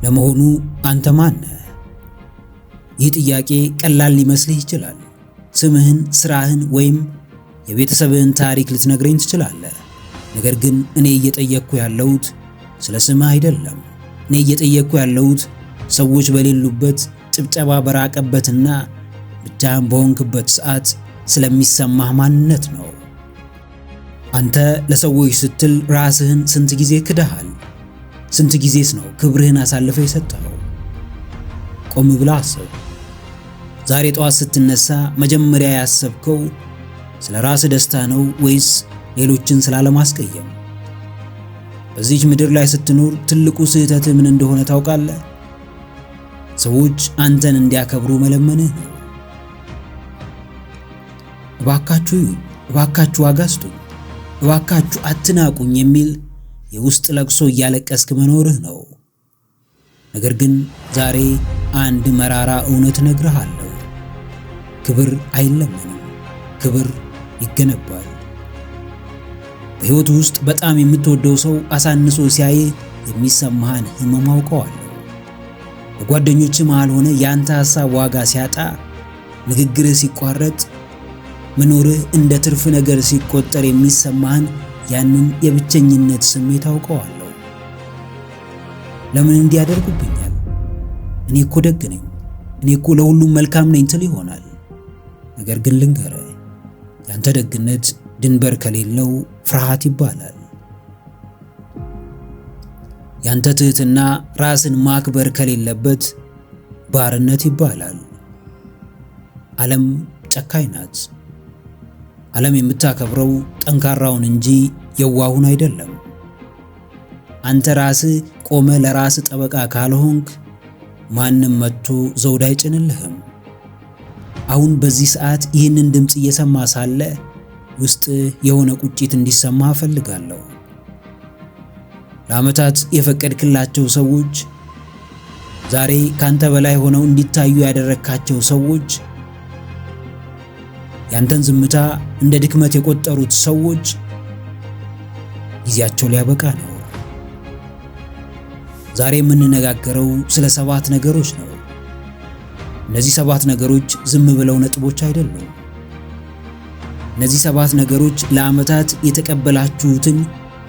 ለመሆኑ አንተ ማን ነህ? ይህ ጥያቄ ቀላል ሊመስልህ ይችላል። ስምህን፣ ስራህን ወይም የቤተሰብህን ታሪክ ልትነግረኝ ትችላለህ። ነገር ግን እኔ እየጠየቅኩ ያለሁት ስለ ስምህ አይደለም። እኔ እየጠየቅኩ ያለሁት ሰዎች በሌሉበት ጭብጨባ በራቀበትና ብቻህን በሆንክበት ሰዓት ስለሚሰማህ ማንነት ነው። አንተ ለሰዎች ስትል ራስህን ስንት ጊዜ ክደሃል? ስንት ጊዜስ ነው ክብርህን አሳልፈህ የሰጠኸው? ቆም ብለህ አስብ። ዛሬ ጠዋት ስትነሳ መጀመሪያ ያሰብከው ስለ ራስህ ደስታ ነው ወይስ ሌሎችን ስላለማስቀየም? በዚህች ምድር ላይ ስትኖር ትልቁ ስህተትህ ምን እንደሆነ ታውቃለህ? ሰዎች አንተን እንዲያከብሩ መለመንህ ነው። እባካችሁ እባካችሁ ዋጋ ስጡኝ፣ እባካችሁ አትናቁኝ የሚል የውስጥ ለቅሶ እያለቀስክ መኖርህ ነው። ነገር ግን ዛሬ አንድ መራራ እውነት እነግርሃለሁ። ክብር አይለመንም፣ ክብር ይገነባል። በሕይወት ውስጥ በጣም የምትወደው ሰው አሳንሶ ሲያይ የሚሰማህን ህመም አውቀዋለሁ። በጓደኞች መሃል ሆነ የአንተ ሐሳብ ዋጋ ሲያጣ፣ ንግግርህ ሲቋረጥ፣ መኖርህ እንደ ትርፍ ነገር ሲቆጠር የሚሰማህን ያንን የብቸኝነት ስሜት አውቀዋለሁ። ለምን እንዲያደርጉብኛል? እኔ እኮ ደግ ነኝ፣ እኔ እኮ ለሁሉም መልካም ነኝ ትል ይሆናል። ነገር ግን ልንገርህ፣ ያንተ ደግነት ድንበር ከሌለው ፍርሃት ይባላል። ያንተ ትህትና ራስን ማክበር ከሌለበት ባርነት ይባላል። ዓለም ጨካኝ ናት። ዓለም የምታከብረው ጠንካራውን እንጂ የዋሁን አይደለም። አንተ ራስህ ቆመ ለራስህ ጠበቃ ካልሆንክ ማንም መጥቶ ዘውድ አይጭንልህም። አሁን በዚህ ሰዓት ይህንን ድምፅ እየሰማ ሳለ ውስጥ የሆነ ቁጭት እንዲሰማ እፈልጋለሁ። ለዓመታት የፈቀድክላቸው ሰዎች፣ ዛሬ ካንተ በላይ ሆነው እንዲታዩ ያደረካቸው ሰዎች፣ ያንተን ዝምታ እንደ ድክመት የቆጠሩት ሰዎች ጊዜያቸው ሊያበቃ ነው። ዛሬ የምንነጋገረው ስለ 7 ነገሮች ነው። እነዚህ 7 ነገሮች ዝም ብለው ነጥቦች አይደሉም። እነዚህ 7 ነገሮች ለዓመታት የተቀበላችሁትን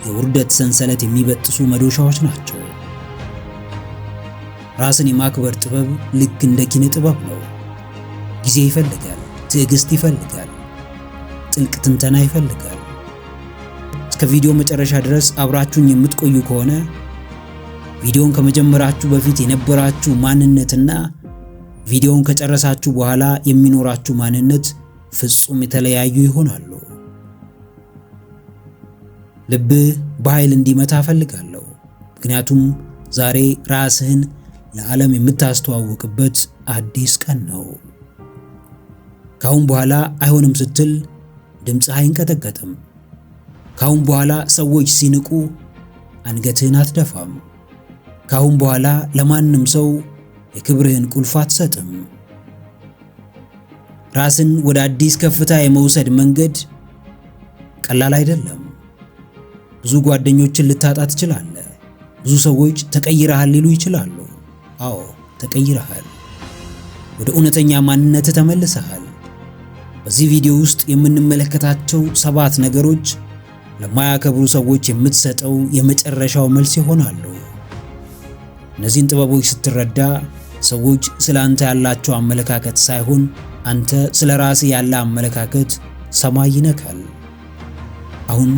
የውርደት ሰንሰለት የሚበጥሱ መዶሻዎች ናቸው። ራስን የማክበር ጥበብ ልክ እንደ ኪነ ጥበብ ነው። ጊዜ ይፈልጋል፣ ትዕግስት ይፈልጋል፣ ጥልቅ ትንተና ይፈልጋል። እስከ ቪዲዮ መጨረሻ ድረስ አብራችሁኝ የምትቆዩ ከሆነ ቪዲዮውን ከመጀመራችሁ በፊት የነበራችሁ ማንነትና ቪዲዮውን ከጨረሳችሁ በኋላ የሚኖራችሁ ማንነት ፍጹም የተለያዩ ይሆናሉ። ልብህ በኃይል እንዲመታ እፈልጋለሁ። ምክንያቱም ዛሬ ራስህን ለዓለም የምታስተዋውቅበት አዲስ ቀን ነው። ካሁን በኋላ አይሆንም ስትል ድምፅህ አይንቀጠቀጥም። ካሁን በኋላ ሰዎች ሲንቁ አንገትህን አትደፋም። ካሁን በኋላ ለማንም ሰው የክብርህን ቁልፍ አትሰጥም። ራስን ወደ አዲስ ከፍታ የመውሰድ መንገድ ቀላል አይደለም። ብዙ ጓደኞችን ልታጣ ትችላለህ። ብዙ ሰዎች ተቀይረሃል ሊሉ ይችላሉ። አዎ ተቀይረሃል። ወደ እውነተኛ ማንነትህ ተመልሰሃል። በዚህ ቪዲዮ ውስጥ የምንመለከታቸው 7 ነገሮች ለማያከብሩ ሰዎች የምትሰጠው የመጨረሻው መልስ ይሆናሉ። እነዚህን ጥበቦች ስትረዳ ሰዎች ስለ አንተ ያላቸው አመለካከት ሳይሆን አንተ ስለ ራስህ ያለ አመለካከት ሰማይ ይነካል። አሁን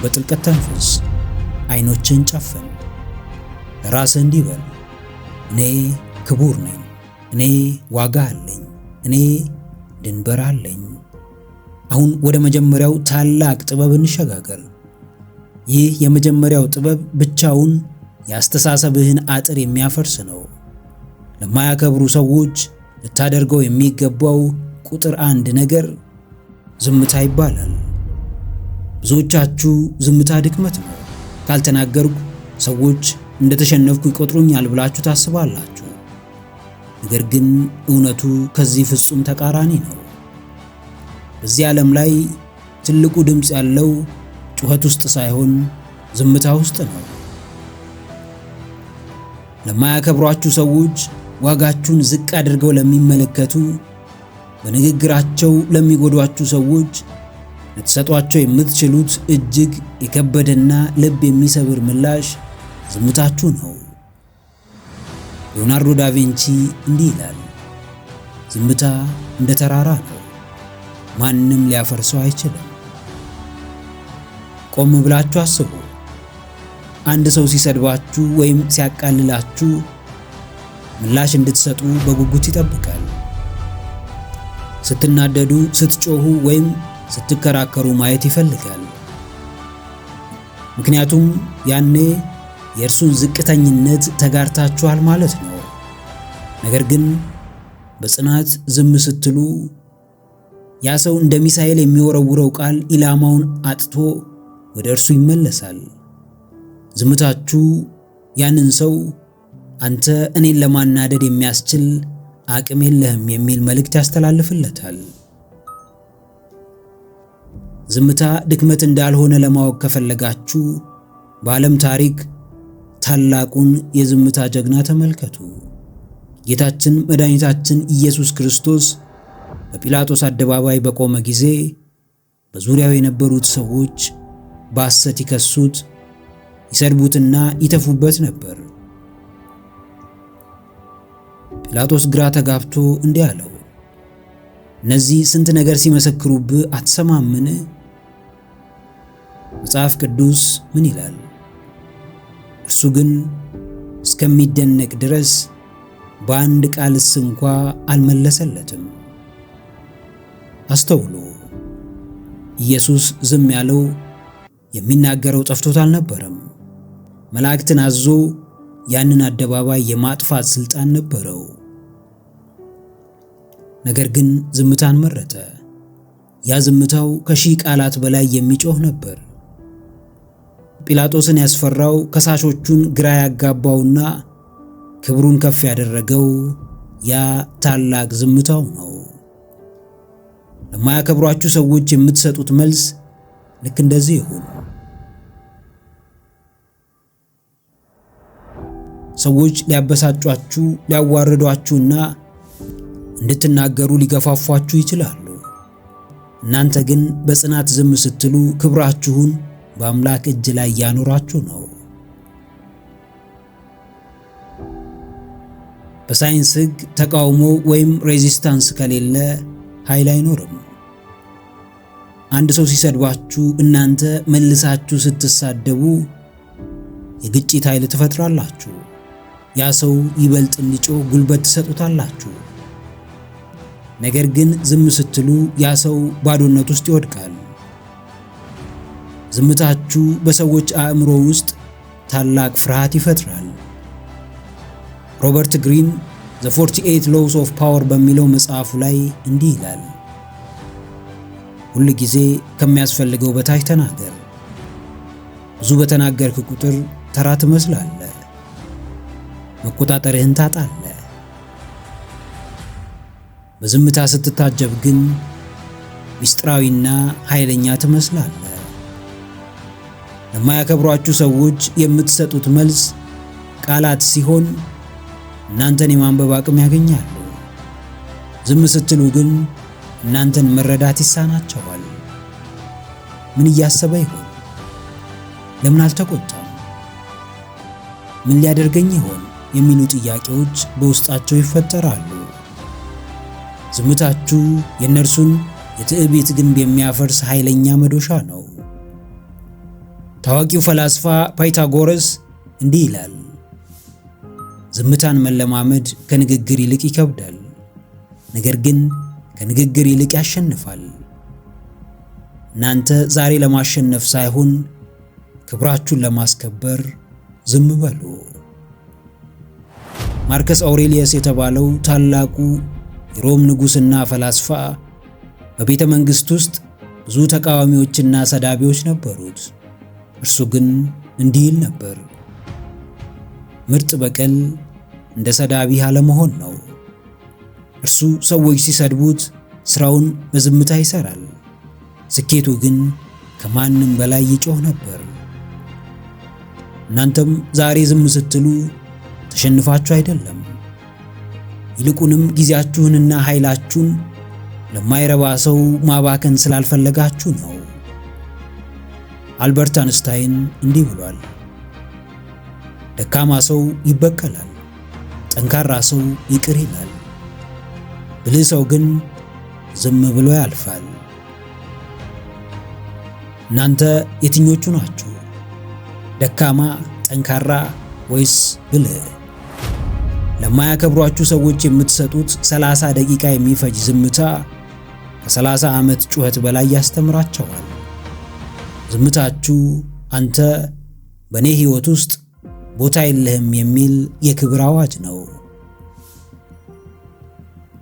በጥልቀት ተንፈስ፣ አይኖችን ጨፍን። ለራስህ እንዲህ በል፣ እኔ ክቡር ነኝ፣ እኔ ዋጋ አለኝ፣ እኔ ድንበር አለኝ። አሁን ወደ መጀመሪያው ታላቅ ጥበብ እንሸጋገር። ይህ የመጀመሪያው ጥበብ ብቻውን የአስተሳሰብህን አጥር የሚያፈርስ ነው። ለማያከብሩ ሰዎች ልታደርገው የሚገባው ቁጥር 1 ነገር ዝምታ ይባላል። ብዙዎቻችሁ ዝምታ ድክመት ነው፣ ካልተናገርኩ ሰዎች እንደተሸነፍኩ ይቆጥሩኛል ብላችሁ ታስባላችሁ። ነገር ግን እውነቱ ከዚህ ፍጹም ተቃራኒ ነው። በዚህ ዓለም ላይ ትልቁ ድምፅ ያለው ጩኸት ውስጥ ሳይሆን ዝምታ ውስጥ ነው። ለማያከብሯችሁ ሰዎች፣ ዋጋችሁን ዝቅ አድርገው ለሚመለከቱ፣ በንግግራቸው ለሚጎዷችሁ ሰዎች ልትሰጧቸው የምትችሉት እጅግ የከበደና ልብ የሚሰብር ምላሽ ዝምታችሁ ነው። ሊዮናርዶ ዳቪንቺ እንዲህ ይላል፣ ዝምታ እንደ ተራራ ነው፣ ማንም ሊያፈርሰው አይችልም። ቆም ብላችሁ አስቡ። አንድ ሰው ሲሰድባችሁ ወይም ሲያቃልላችሁ ምላሽ እንድትሰጡ በጉጉት ይጠብቃል። ስትናደዱ፣ ስትጮሁ ወይም ስትከራከሩ ማየት ይፈልጋል። ምክንያቱም ያኔ የእርሱን ዝቅተኝነት ተጋርታችኋል ማለት ነው። ነገር ግን በጽናት ዝም ስትሉ ያ ሰው እንደ ሚሳኤል የሚወረውረው ቃል ኢላማውን አጥቶ ወደ እርሱ ይመለሳል። ዝምታችሁ ያንን ሰው አንተ እኔን ለማናደድ የሚያስችል አቅም የለህም የሚል መልእክት ያስተላልፍለታል። ዝምታ ድክመት እንዳልሆነ ለማወቅ ከፈለጋችሁ በዓለም ታሪክ ታላቁን የዝምታ ጀግና ተመልከቱ። ጌታችን መድኃኒታችን ኢየሱስ ክርስቶስ በጲላጦስ አደባባይ በቆመ ጊዜ በዙሪያው የነበሩት ሰዎች በሐሰት ይከሱት፣ ይሰድቡትና ይተፉበት ነበር። ጲላጦስ ግራ ተጋብቶ እንዲህ አለው፣ እነዚህ ስንት ነገር ሲመሰክሩብህ አትሰማምን? መጽሐፍ ቅዱስ ምን ይላል? እርሱ ግን እስከሚደነቅ ድረስ በአንድ ቃልስ እንኳ አልመለሰለትም። አስተውሉ። ኢየሱስ ዝም ያለው የሚናገረው ጠፍቶት አልነበረም። መላእክትን አዞ ያንን አደባባይ የማጥፋት ስልጣን ነበረው። ነገር ግን ዝምታን መረጠ። ያ ዝምታው ከሺህ ቃላት በላይ የሚጮህ ነበር። ጲላጦስን ያስፈራው፣ ከሳሾቹን ግራ ያጋባውና ክብሩን ከፍ ያደረገው ያ ታላቅ ዝምታው ነው። ለማያከብሯችሁ ሰዎች የምትሰጡት መልስ ልክ እንደዚህ ይሁን። ሰዎች ሊያበሳጯችሁ፣ ሊያዋርዷችሁና እንድትናገሩ ሊገፋፏችሁ ይችላሉ። እናንተ ግን በጽናት ዝም ስትሉ ክብራችሁን በአምላክ እጅ ላይ ያኖራችሁ ነው። በሳይንስ ሕግ ተቃውሞ ወይም ሬዚስታንስ ከሌለ ኃይል አይኖርም። አንድ ሰው ሲሰድባችሁ እናንተ መልሳችሁ ስትሳደቡ የግጭት ኃይል ትፈጥራላችሁ። ያ ሰው ይበልጥ እንዲጮህ ጉልበት ትሰጡታላችሁ። ነገር ግን ዝም ስትሉ ያ ሰው ባዶነት ውስጥ ይወድቃል። ዝምታችሁ በሰዎች አእምሮ ውስጥ ታላቅ ፍርሃት ይፈጥራል። ሮበርት ግሪን ዘ 48 Laws of Power በሚለው መጽሐፉ ላይ እንዲህ ይላል፣ ሁል ጊዜ ከሚያስፈልገው በታች ተናገር። ብዙ በተናገርክ ቁጥር ተራ ትመስላለህ፣ መቆጣጠርህን ታጣለህ። በዝምታ ስትታጀብ ግን ምስጢራዊና ኃይለኛ ትመስላለህ። ለማያከብሯችሁ ሰዎች የምትሰጡት መልስ ቃላት ሲሆን እናንተን የማንበብ አቅም ያገኛሉ። ዝም ስትሉ ግን እናንተን መረዳት ይሳናቸዋል። ምን እያሰበ ይሆን? ለምን አልተቆጣም? ምን ሊያደርገኝ ይሆን? የሚሉ ጥያቄዎች በውስጣቸው ይፈጠራሉ። ዝምታችሁ የእነርሱን የትዕቢት ግንብ የሚያፈርስ ኃይለኛ መዶሻ ነው። ታዋቂው ፈላስፋ ፓይታጎረስ እንዲህ ይላል፣ ዝምታን መለማመድ ከንግግር ይልቅ ይከብዳል፣ ነገር ግን ከንግግር ይልቅ ያሸንፋል። እናንተ ዛሬ ለማሸነፍ ሳይሆን ክብራችሁን ለማስከበር ዝም በሉ። ማርከስ አውሬሊየስ የተባለው ታላቁ የሮም ንጉሥና ፈላስፋ በቤተ መንግሥት ውስጥ ብዙ ተቃዋሚዎችና ሰዳቢዎች ነበሩት። እርሱ ግን እንዲህ ይል ነበር፣ ምርጥ በቀል እንደ ሰዳቢ አለመሆን ነው። እርሱ ሰዎች ሲሰድቡት ስራውን በዝምታ ይሰራል፣ ስኬቱ ግን ከማንም በላይ ይጮህ ነበር። እናንተም ዛሬ ዝም ስትሉ ተሸንፋችሁ አይደለም። ይልቁንም ጊዜያችሁንና ኃይላችሁን ለማይረባ ሰው ማባከን ስላልፈለጋችሁ ነው። አልበርት አንስታይን እንዲህ ብሏል፣ ደካማ ሰው ይበቀላል፣ ጠንካራ ሰው ይቅር ይላል፣ ብልህ ሰው ግን ዝም ብሎ ያልፋል። እናንተ የትኞቹ ናችሁ? ደካማ፣ ጠንካራ ወይስ ብልህ? ለማያከብሯችሁ ሰዎች የምትሰጡት 30 ደቂቃ የሚፈጅ ዝምታ ከ30 ዓመት ጩኸት በላይ ያስተምራቸዋል። ዝምታችሁ አንተ በእኔ ሕይወት ውስጥ ቦታ የለህም የሚል የክብር አዋጅ ነው።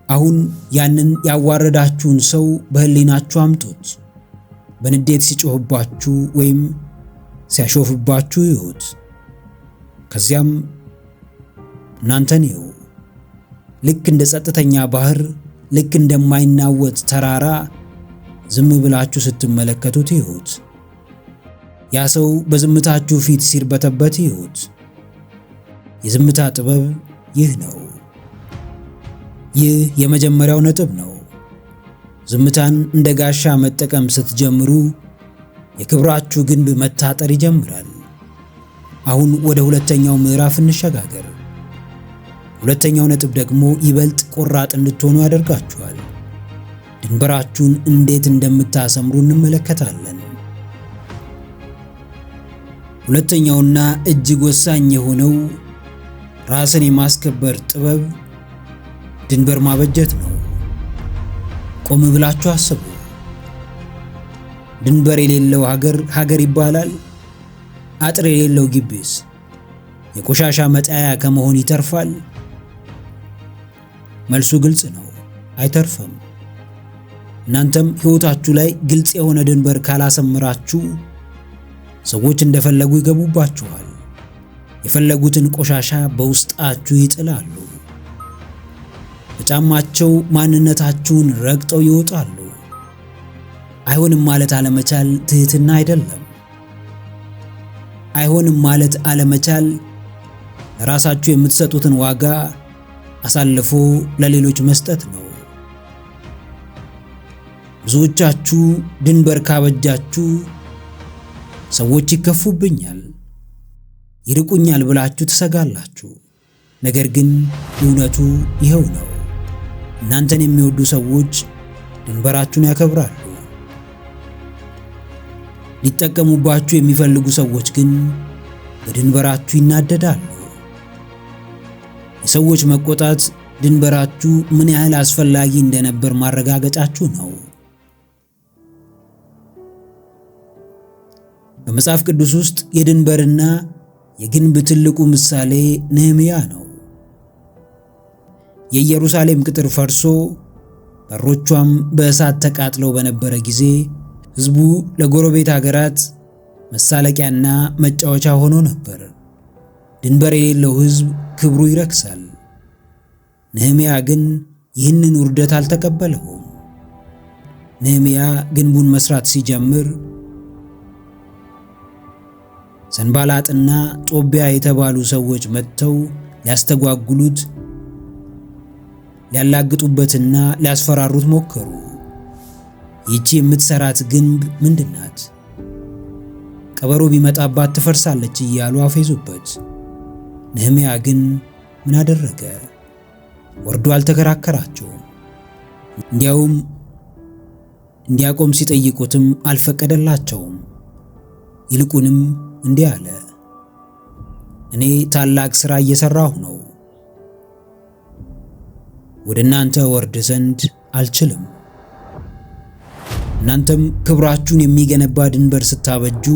አሁን ያንን ያዋረዳችሁን ሰው በህሊናችሁ አምጡት። በንዴት ሲጮህባችሁ ወይም ሲያሾፍባችሁ ይሁት። ከዚያም እናንተን ይሁ ልክ እንደ ጸጥተኛ ባህር፣ ልክ እንደማይናወጥ ተራራ ዝም ብላችሁ ስትመለከቱት ይሁት። ያ ሰው በዝምታችሁ ፊት ሲርበተበት ይሁት። የዝምታ ጥበብ ይህ ነው። ይህ የመጀመሪያው ነጥብ ነው። ዝምታን እንደ ጋሻ መጠቀም ስትጀምሩ የክብራችሁ ግንብ መታጠር ይጀምራል። አሁን ወደ ሁለተኛው ምዕራፍ እንሸጋገር። ሁለተኛው ነጥብ ደግሞ ይበልጥ ቆራጥ እንድትሆኑ ያደርጋችኋል። ድንበራችሁን እንዴት እንደምታሰምሩ እንመለከታለን። ሁለተኛውና እጅግ ወሳኝ የሆነው ራስን የማስከበር ጥበብ ድንበር ማበጀት ነው። ቆም ብላችሁ አስቡ። ድንበር የሌለው ሀገር ይባላል? አጥር የሌለው ግቢስ የቆሻሻ መጣያ ከመሆን ይተርፋል? መልሱ ግልጽ ነው፣ አይተርፍም። እናንተም ሕይወታችሁ ላይ ግልጽ የሆነ ድንበር ካላሰመራችሁ ሰዎች እንደፈለጉ ይገቡባችኋል። የፈለጉትን ቆሻሻ በውስጣችሁ ይጥላሉ። በጫማቸው ማንነታችሁን ረግጠው ይወጣሉ። አይሆንም ማለት አለመቻል ትህትና አይደለም። አይሆንም ማለት አለመቻል ለራሳችሁ የምትሰጡትን ዋጋ አሳልፎ ለሌሎች መስጠት ነው። ብዙዎቻችሁ ድንበር ካበጃችሁ ሰዎች ይከፉብኛል፣ ይርቁኛል ብላችሁ ትሰጋላችሁ። ነገር ግን እውነቱ ይኸው ነው። እናንተን የሚወዱ ሰዎች ድንበራችሁን ያከብራሉ። ሊጠቀሙባችሁ የሚፈልጉ ሰዎች ግን በድንበራችሁ ይናደዳሉ። የሰዎች መቆጣት ድንበራችሁ ምን ያህል አስፈላጊ እንደነበር ማረጋገጫችሁ ነው። በመጽሐፍ ቅዱስ ውስጥ የድንበርና የግንብ ትልቁ ምሳሌ ነህምያ ነው። የኢየሩሳሌም ቅጥር ፈርሶ በሮቿም በእሳት ተቃጥለው በነበረ ጊዜ ሕዝቡ ለጎረቤት ሀገራት መሳለቂያና መጫወቻ ሆኖ ነበር። ድንበር የሌለው ሕዝብ ክብሩ ይረክሳል። ነህምያ ግን ይህንን ውርደት አልተቀበለውም። ነህምያ ግንቡን መስራት ሲጀምር ሰንባላጥና ጦቢያ የተባሉ ሰዎች መጥተው ሊያስተጓጉሉት፣ ሊያላግጡበትና ሊያስፈራሩት ሞከሩ። ይቺ የምትሰራት ግንብ ምንድናት? ቀበሮ ቢመጣባት ትፈርሳለች እያሉ አፌዙበት። ነህምያ ግን ምን አደረገ? ወርዶ አልተከራከራቸውም። እንዲያውም እንዲያቆም ሲጠይቁትም አልፈቀደላቸውም። ይልቁንም እንዲህ አለ፣ እኔ ታላቅ ሥራ እየሠራሁ ነው። ወደ እናንተ ወርድ ዘንድ አልችልም። እናንተም ክብራችሁን የሚገነባ ድንበር ስታበጁ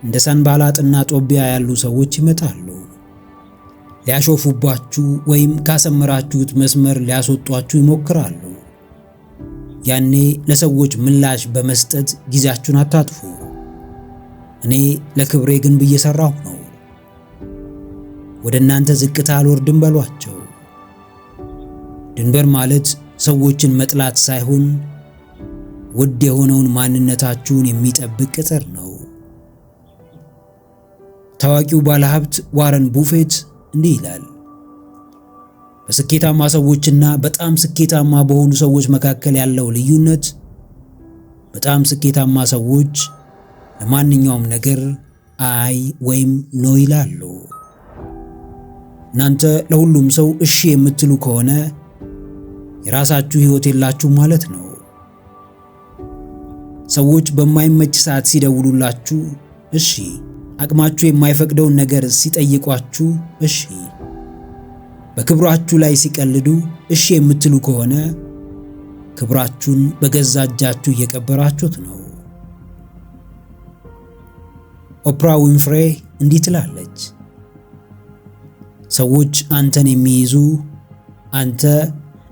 እንደ ሰንባላጥና ጦቢያ ያሉ ሰዎች ይመጣሉ። ሊያሾፉባችሁ ወይም ካሰመራችሁት መስመር ሊያስወጧችሁ ይሞክራሉ። ያኔ ለሰዎች ምላሽ በመስጠት ጊዜያችሁን አታጥፉ። እኔ ለክብሬ ግንብ እየሠራሁ ነው፣ ወደ እናንተ ዝቅታ አልወርድም በሏቸው። ድንበር ማለት ሰዎችን መጥላት ሳይሆን ውድ የሆነውን ማንነታችሁን የሚጠብቅ ቅጥር ነው። ታዋቂው ባለሀብት ዋረን ቡፌት እንዲህ ይላል፣ በስኬታማ ሰዎችና በጣም ስኬታማ በሆኑ ሰዎች መካከል ያለው ልዩነት በጣም ስኬታማ ሰዎች ለማንኛውም ነገር አይ ወይም ኖ ይላሉ። እናንተ ለሁሉም ሰው እሺ የምትሉ ከሆነ የራሳችሁ ሕይወት የላችሁ ማለት ነው። ሰዎች በማይመች ሰዓት ሲደውሉላችሁ እሺ፣ አቅማችሁ የማይፈቅደውን ነገር ሲጠይቋችሁ እሺ፣ በክብራችሁ ላይ ሲቀልዱ እሺ የምትሉ ከሆነ ክብራችሁን በገዛ እጃችሁ እየቀበራችሁት ነው። ኦፕራ ዊንፍሬ እንዲህ ትላለች፣ ሰዎች አንተን የሚይዙ አንተ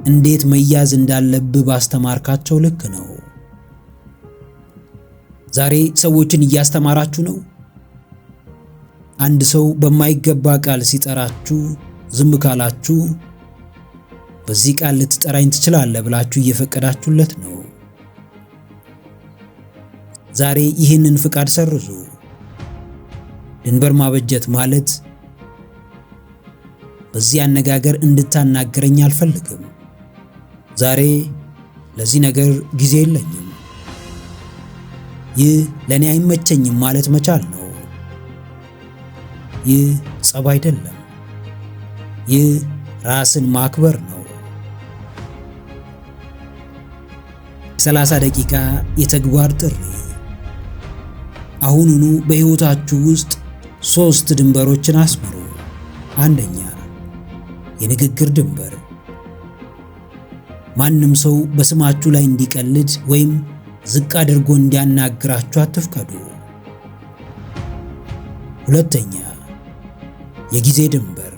እንዴት መያዝ እንዳለብህ ባስተማርካቸው ልክ ነው። ዛሬ ሰዎችን እያስተማራችሁ ነው። አንድ ሰው በማይገባ ቃል ሲጠራችሁ ዝም ካላችሁ በዚህ ቃል ልትጠራኝ ትችላለህ ብላችሁ እየፈቀዳችሁለት ነው። ዛሬ ይህንን ፍቃድ ሰርዙ። ድንበር ማበጀት ማለት በዚህ አነጋገር እንድታናገረኝ አልፈልግም፣ ዛሬ ለዚህ ነገር ጊዜ የለኝም፣ ይህ ለኔ አይመቸኝም ማለት መቻል ነው። ይህ ጸብ አይደለም፣ ይህ ራስን ማክበር ነው። 30 ደቂቃ የተግባር ጥሪ። አሁኑኑ በሕይወታችሁ ውስጥ 3 ድንበሮችን አስምሩ። አንደኛ፣ የንግግር ድንበር። ማንም ሰው በስማችሁ ላይ እንዲቀልድ ወይም ዝቅ አድርጎ እንዲያናግራችሁ አትፍቀዱ። ሁለተኛ፣ የጊዜ ድንበር።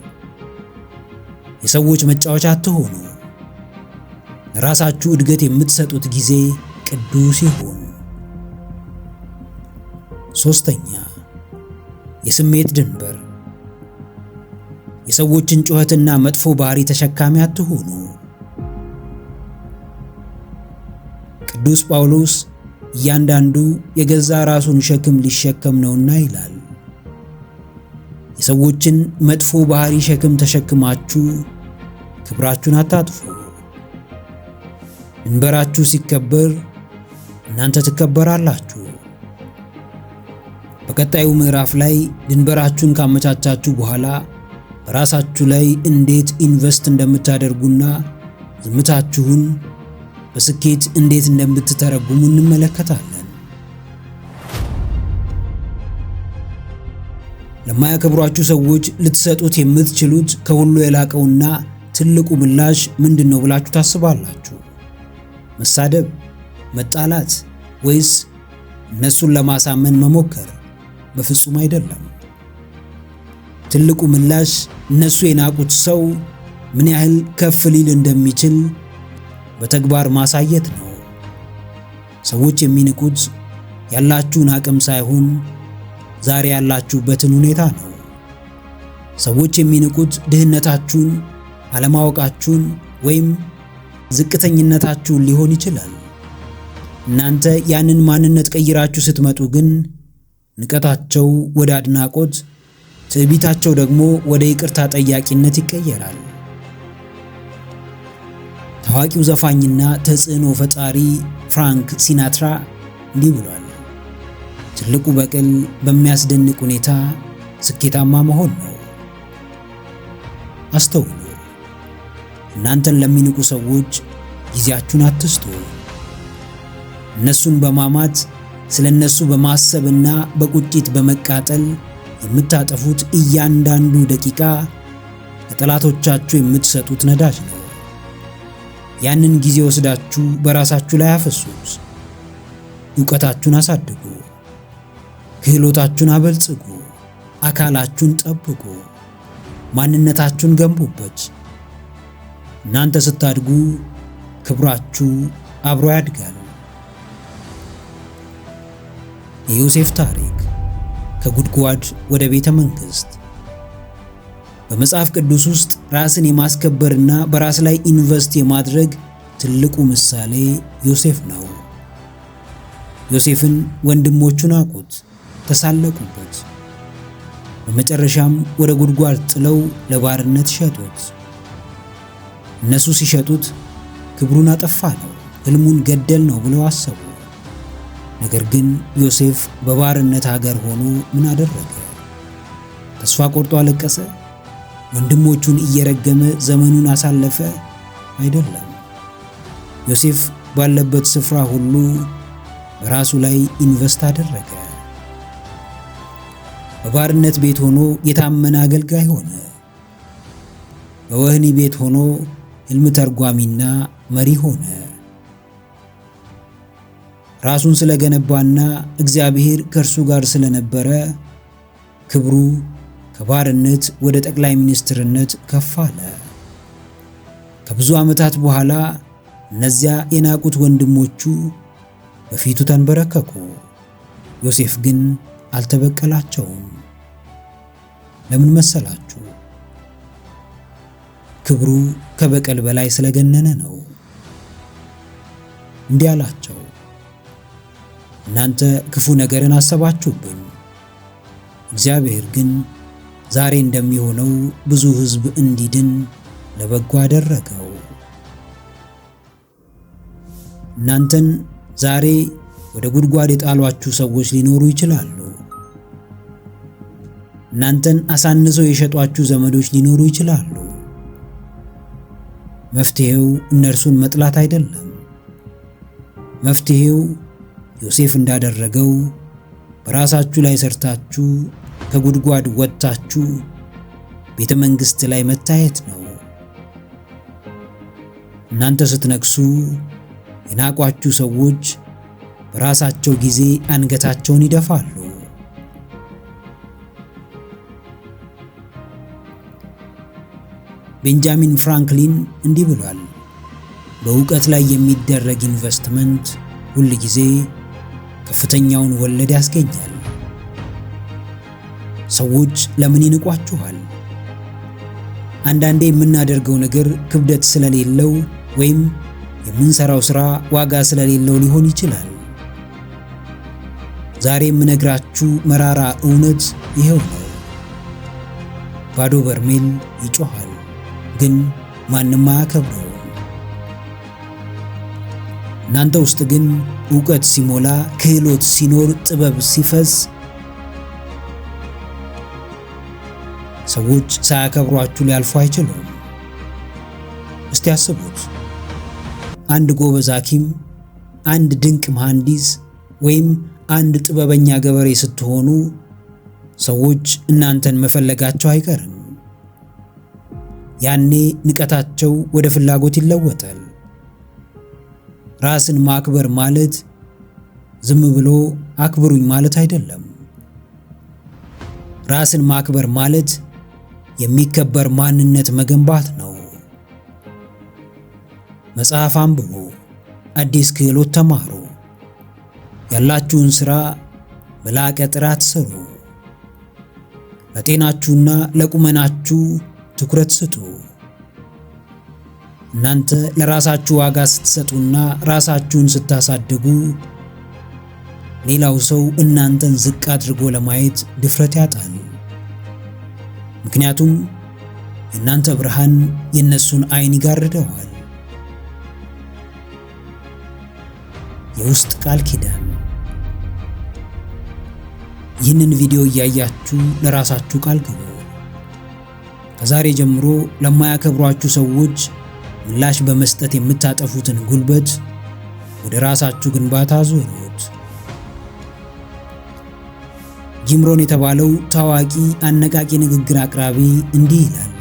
የሰዎች መጫወቻ አትሆኑ። ለራሳችሁ እድገት የምትሰጡት ጊዜ ቅዱስ ይሁን። ሶስተኛ፣ የስሜት ድንበር። የሰዎችን ጩኸትና መጥፎ ባህሪ ተሸካሚ አትሆኑ። ቅዱስ ጳውሎስ እያንዳንዱ የገዛ ራሱን ሸክም ሊሸከም ነውና ይላል። የሰዎችን መጥፎ ባህሪ ሸክም ተሸክማችሁ ክብራችሁን አታጥፉ። ድንበራችሁ ሲከበር እናንተ ትከበራላችሁ። በቀጣዩ ምዕራፍ ላይ ድንበራችሁን ካመቻቻችሁ በኋላ በራሳችሁ ላይ እንዴት ኢንቨስት እንደምታደርጉና ዝምታችሁን በስኬት እንዴት እንደምትተረጉሙ እንመለከታለን። ለማያከብሯችሁ ሰዎች ልትሰጡት የምትችሉት ከሁሉ የላቀውና ትልቁ ምላሽ ምንድነው ብላችሁ ታስባላችሁ? መሳደብ፣ መጣላት ወይስ እነሱን ለማሳመን መሞከር? በፍጹም አይደለም። ትልቁ ምላሽ እነሱ የናቁት ሰው ምን ያህል ከፍ ሊል እንደሚችል በተግባር ማሳየት ነው። ሰዎች የሚንቁት ያላችሁን አቅም ሳይሆን ዛሬ ያላችሁበትን ሁኔታ ነው። ሰዎች የሚንቁት ድህነታችሁን፣ አለማወቃችሁን ወይም ዝቅተኝነታችሁን ሊሆን ይችላል። እናንተ ያንን ማንነት ቀይራችሁ ስትመጡ ግን ንቀታቸው ወደ አድናቆት፣ ትዕቢታቸው ደግሞ ወደ ይቅርታ ጠያቂነት ይቀየራል። ታዋቂው ዘፋኝና ተጽዕኖ ፈጣሪ ፍራንክ ሲናትራ እንዲህ ብሏል፣ ትልቁ በቀል በሚያስደንቅ ሁኔታ ስኬታማ መሆን ነው። አስተውሉ። እናንተን ለሚንቁ ሰዎች ጊዜያችሁን አትስጡ። እነሱን በማማት ስለ እነሱ በማሰብና በቁጭት በመቃጠል የምታጠፉት እያንዳንዱ ደቂቃ ለጠላቶቻችሁ የምትሰጡት ነዳጅ ነው። ያንን ጊዜ ወስዳችሁ በራሳችሁ ላይ አፈሱት። ዕውቀታችሁን አሳድጉ፣ ክህሎታችሁን አበልጽጉ፣ አካላችሁን ጠብቁ፣ ማንነታችሁን ገንቡበት። እናንተ ስታድጉ ክብራችሁ አብሮ ያድጋል። የዮሴፍ ታሪክ ከጉድጓድ ወደ ቤተ መንግሥት። በመጽሐፍ ቅዱስ ውስጥ ራስን የማስከበርና በራስ ላይ ኢንቨስት የማድረግ ትልቁ ምሳሌ ዮሴፍ ነው። ዮሴፍን ወንድሞቹ ናቁት፣ ተሳለቁበት። በመጨረሻም ወደ ጉድጓድ ጥለው ለባርነት ሸጡት። እነሱ ሲሸጡት ክብሩን አጠፋ ነው፣ ሕልሙን ገደል ነው ብለው አሰቡ። ነገር ግን ዮሴፍ በባርነት ሀገር ሆኖ ምን አደረገ? ተስፋ ቆርጦ አለቀሰ? ወንድሞቹን እየረገመ ዘመኑን አሳለፈ? አይደለም። ዮሴፍ ባለበት ስፍራ ሁሉ በራሱ ላይ ኢንቨስት አደረገ። በባርነት ቤት ሆኖ የታመነ አገልጋይ ሆነ። በወህኒ ቤት ሆኖ ሕልም ተርጓሚና መሪ ሆነ። ራሱን ስለገነባና እግዚአብሔር ከእርሱ ጋር ስለነበረ ክብሩ ከባርነት ወደ ጠቅላይ ሚኒስትርነት ከፍ አለ። ከብዙ ዓመታት በኋላ እነዚያ የናቁት ወንድሞቹ በፊቱ ተንበረከኩ። ዮሴፍ ግን አልተበቀላቸውም። ለምን መሰላችሁ? ክብሩ ከበቀል በላይ ስለገነነ ነው። እንዲህ አላቸው፣ እናንተ ክፉ ነገርን አሰባችሁብኝ፣ እግዚአብሔር ግን ዛሬ እንደሚሆነው ብዙ ሕዝብ እንዲድን ለበጎ አደረገው። እናንተን ዛሬ ወደ ጉድጓድ የጣሏችሁ ሰዎች ሊኖሩ ይችላሉ። እናንተን አሳንሰው የሸጧችሁ ዘመዶች ሊኖሩ ይችላሉ። መፍትሄው እነርሱን መጥላት አይደለም። መፍትሄው ዮሴፍ እንዳደረገው በራሳችሁ ላይ ሰርታችሁ ከጉድጓድ ወጥታችሁ ቤተ መንግሥት ላይ መታየት ነው። እናንተ ስትነግሱ የናቋችሁ ሰዎች በራሳቸው ጊዜ አንገታቸውን ይደፋሉ። ቤንጃሚን ፍራንክሊን እንዲህ ብሏል፣ በእውቀት ላይ የሚደረግ ኢንቨስትመንት ሁል ጊዜ ከፍተኛውን ወለድ ያስገኛል። ሰዎች ለምን ይንቋችኋል? አንዳንዴ የምናደርገው ነገር ክብደት ስለሌለው ወይም የምንሰራው ሥራ ዋጋ ስለሌለው ሊሆን ይችላል። ዛሬ የምነግራችሁ መራራ እውነት ይሄው ነው። ባዶ በርሜል ይጮሃል፣ ግን ማንም አያከብረውም። እናንተ ውስጥ ግን ዕውቀት ሲሞላ፣ ክህሎት ሲኖር፣ ጥበብ ሲፈስ ሰዎች ሳያከብሯችሁ ሊያልፉ አይችሉም። እስቲ አስቡት። አንድ ጎበዝ ሐኪም፣ አንድ ድንቅ መሐንዲስ ወይም አንድ ጥበበኛ ገበሬ ስትሆኑ ሰዎች እናንተን መፈለጋቸው አይቀርም። ያኔ ንቀታቸው ወደ ፍላጎት ይለወጣል። ራስን ማክበር ማለት ዝም ብሎ አክብሩኝ ማለት አይደለም። ራስን ማክበር ማለት የሚከበር ማንነት መገንባት ነው። መጽሐፍ አንብቡ፣ አዲስ ክህሎት ተማሩ፣ ያላችሁን ሥራ በላቀ ጥራት ስሩ። ለጤናችሁና ለቁመናችሁ ትኩረት ስጡ። እናንተ ለራሳችሁ ዋጋ ስትሰጡና ራሳችሁን ስታሳድጉ ሌላው ሰው እናንተን ዝቅ አድርጎ ለማየት ድፍረት ያጣል። ምክንያቱም የእናንተ ብርሃን የእነሱን ዓይን ይጋርደዋል። የውስጥ ቃል ኪዳን። ይህንን ቪዲዮ እያያችሁ ለራሳችሁ ቃል ግቡ። ከዛሬ ጀምሮ ለማያከብሯችሁ ሰዎች ምላሽ በመስጠት የምታጠፉትን ጉልበት ወደ ራሳችሁ ግንባታ ዙሩት። ጂም ሮን የተባለው ታዋቂ አነቃቂ ንግግር አቅራቢ እንዲህ ይላል፣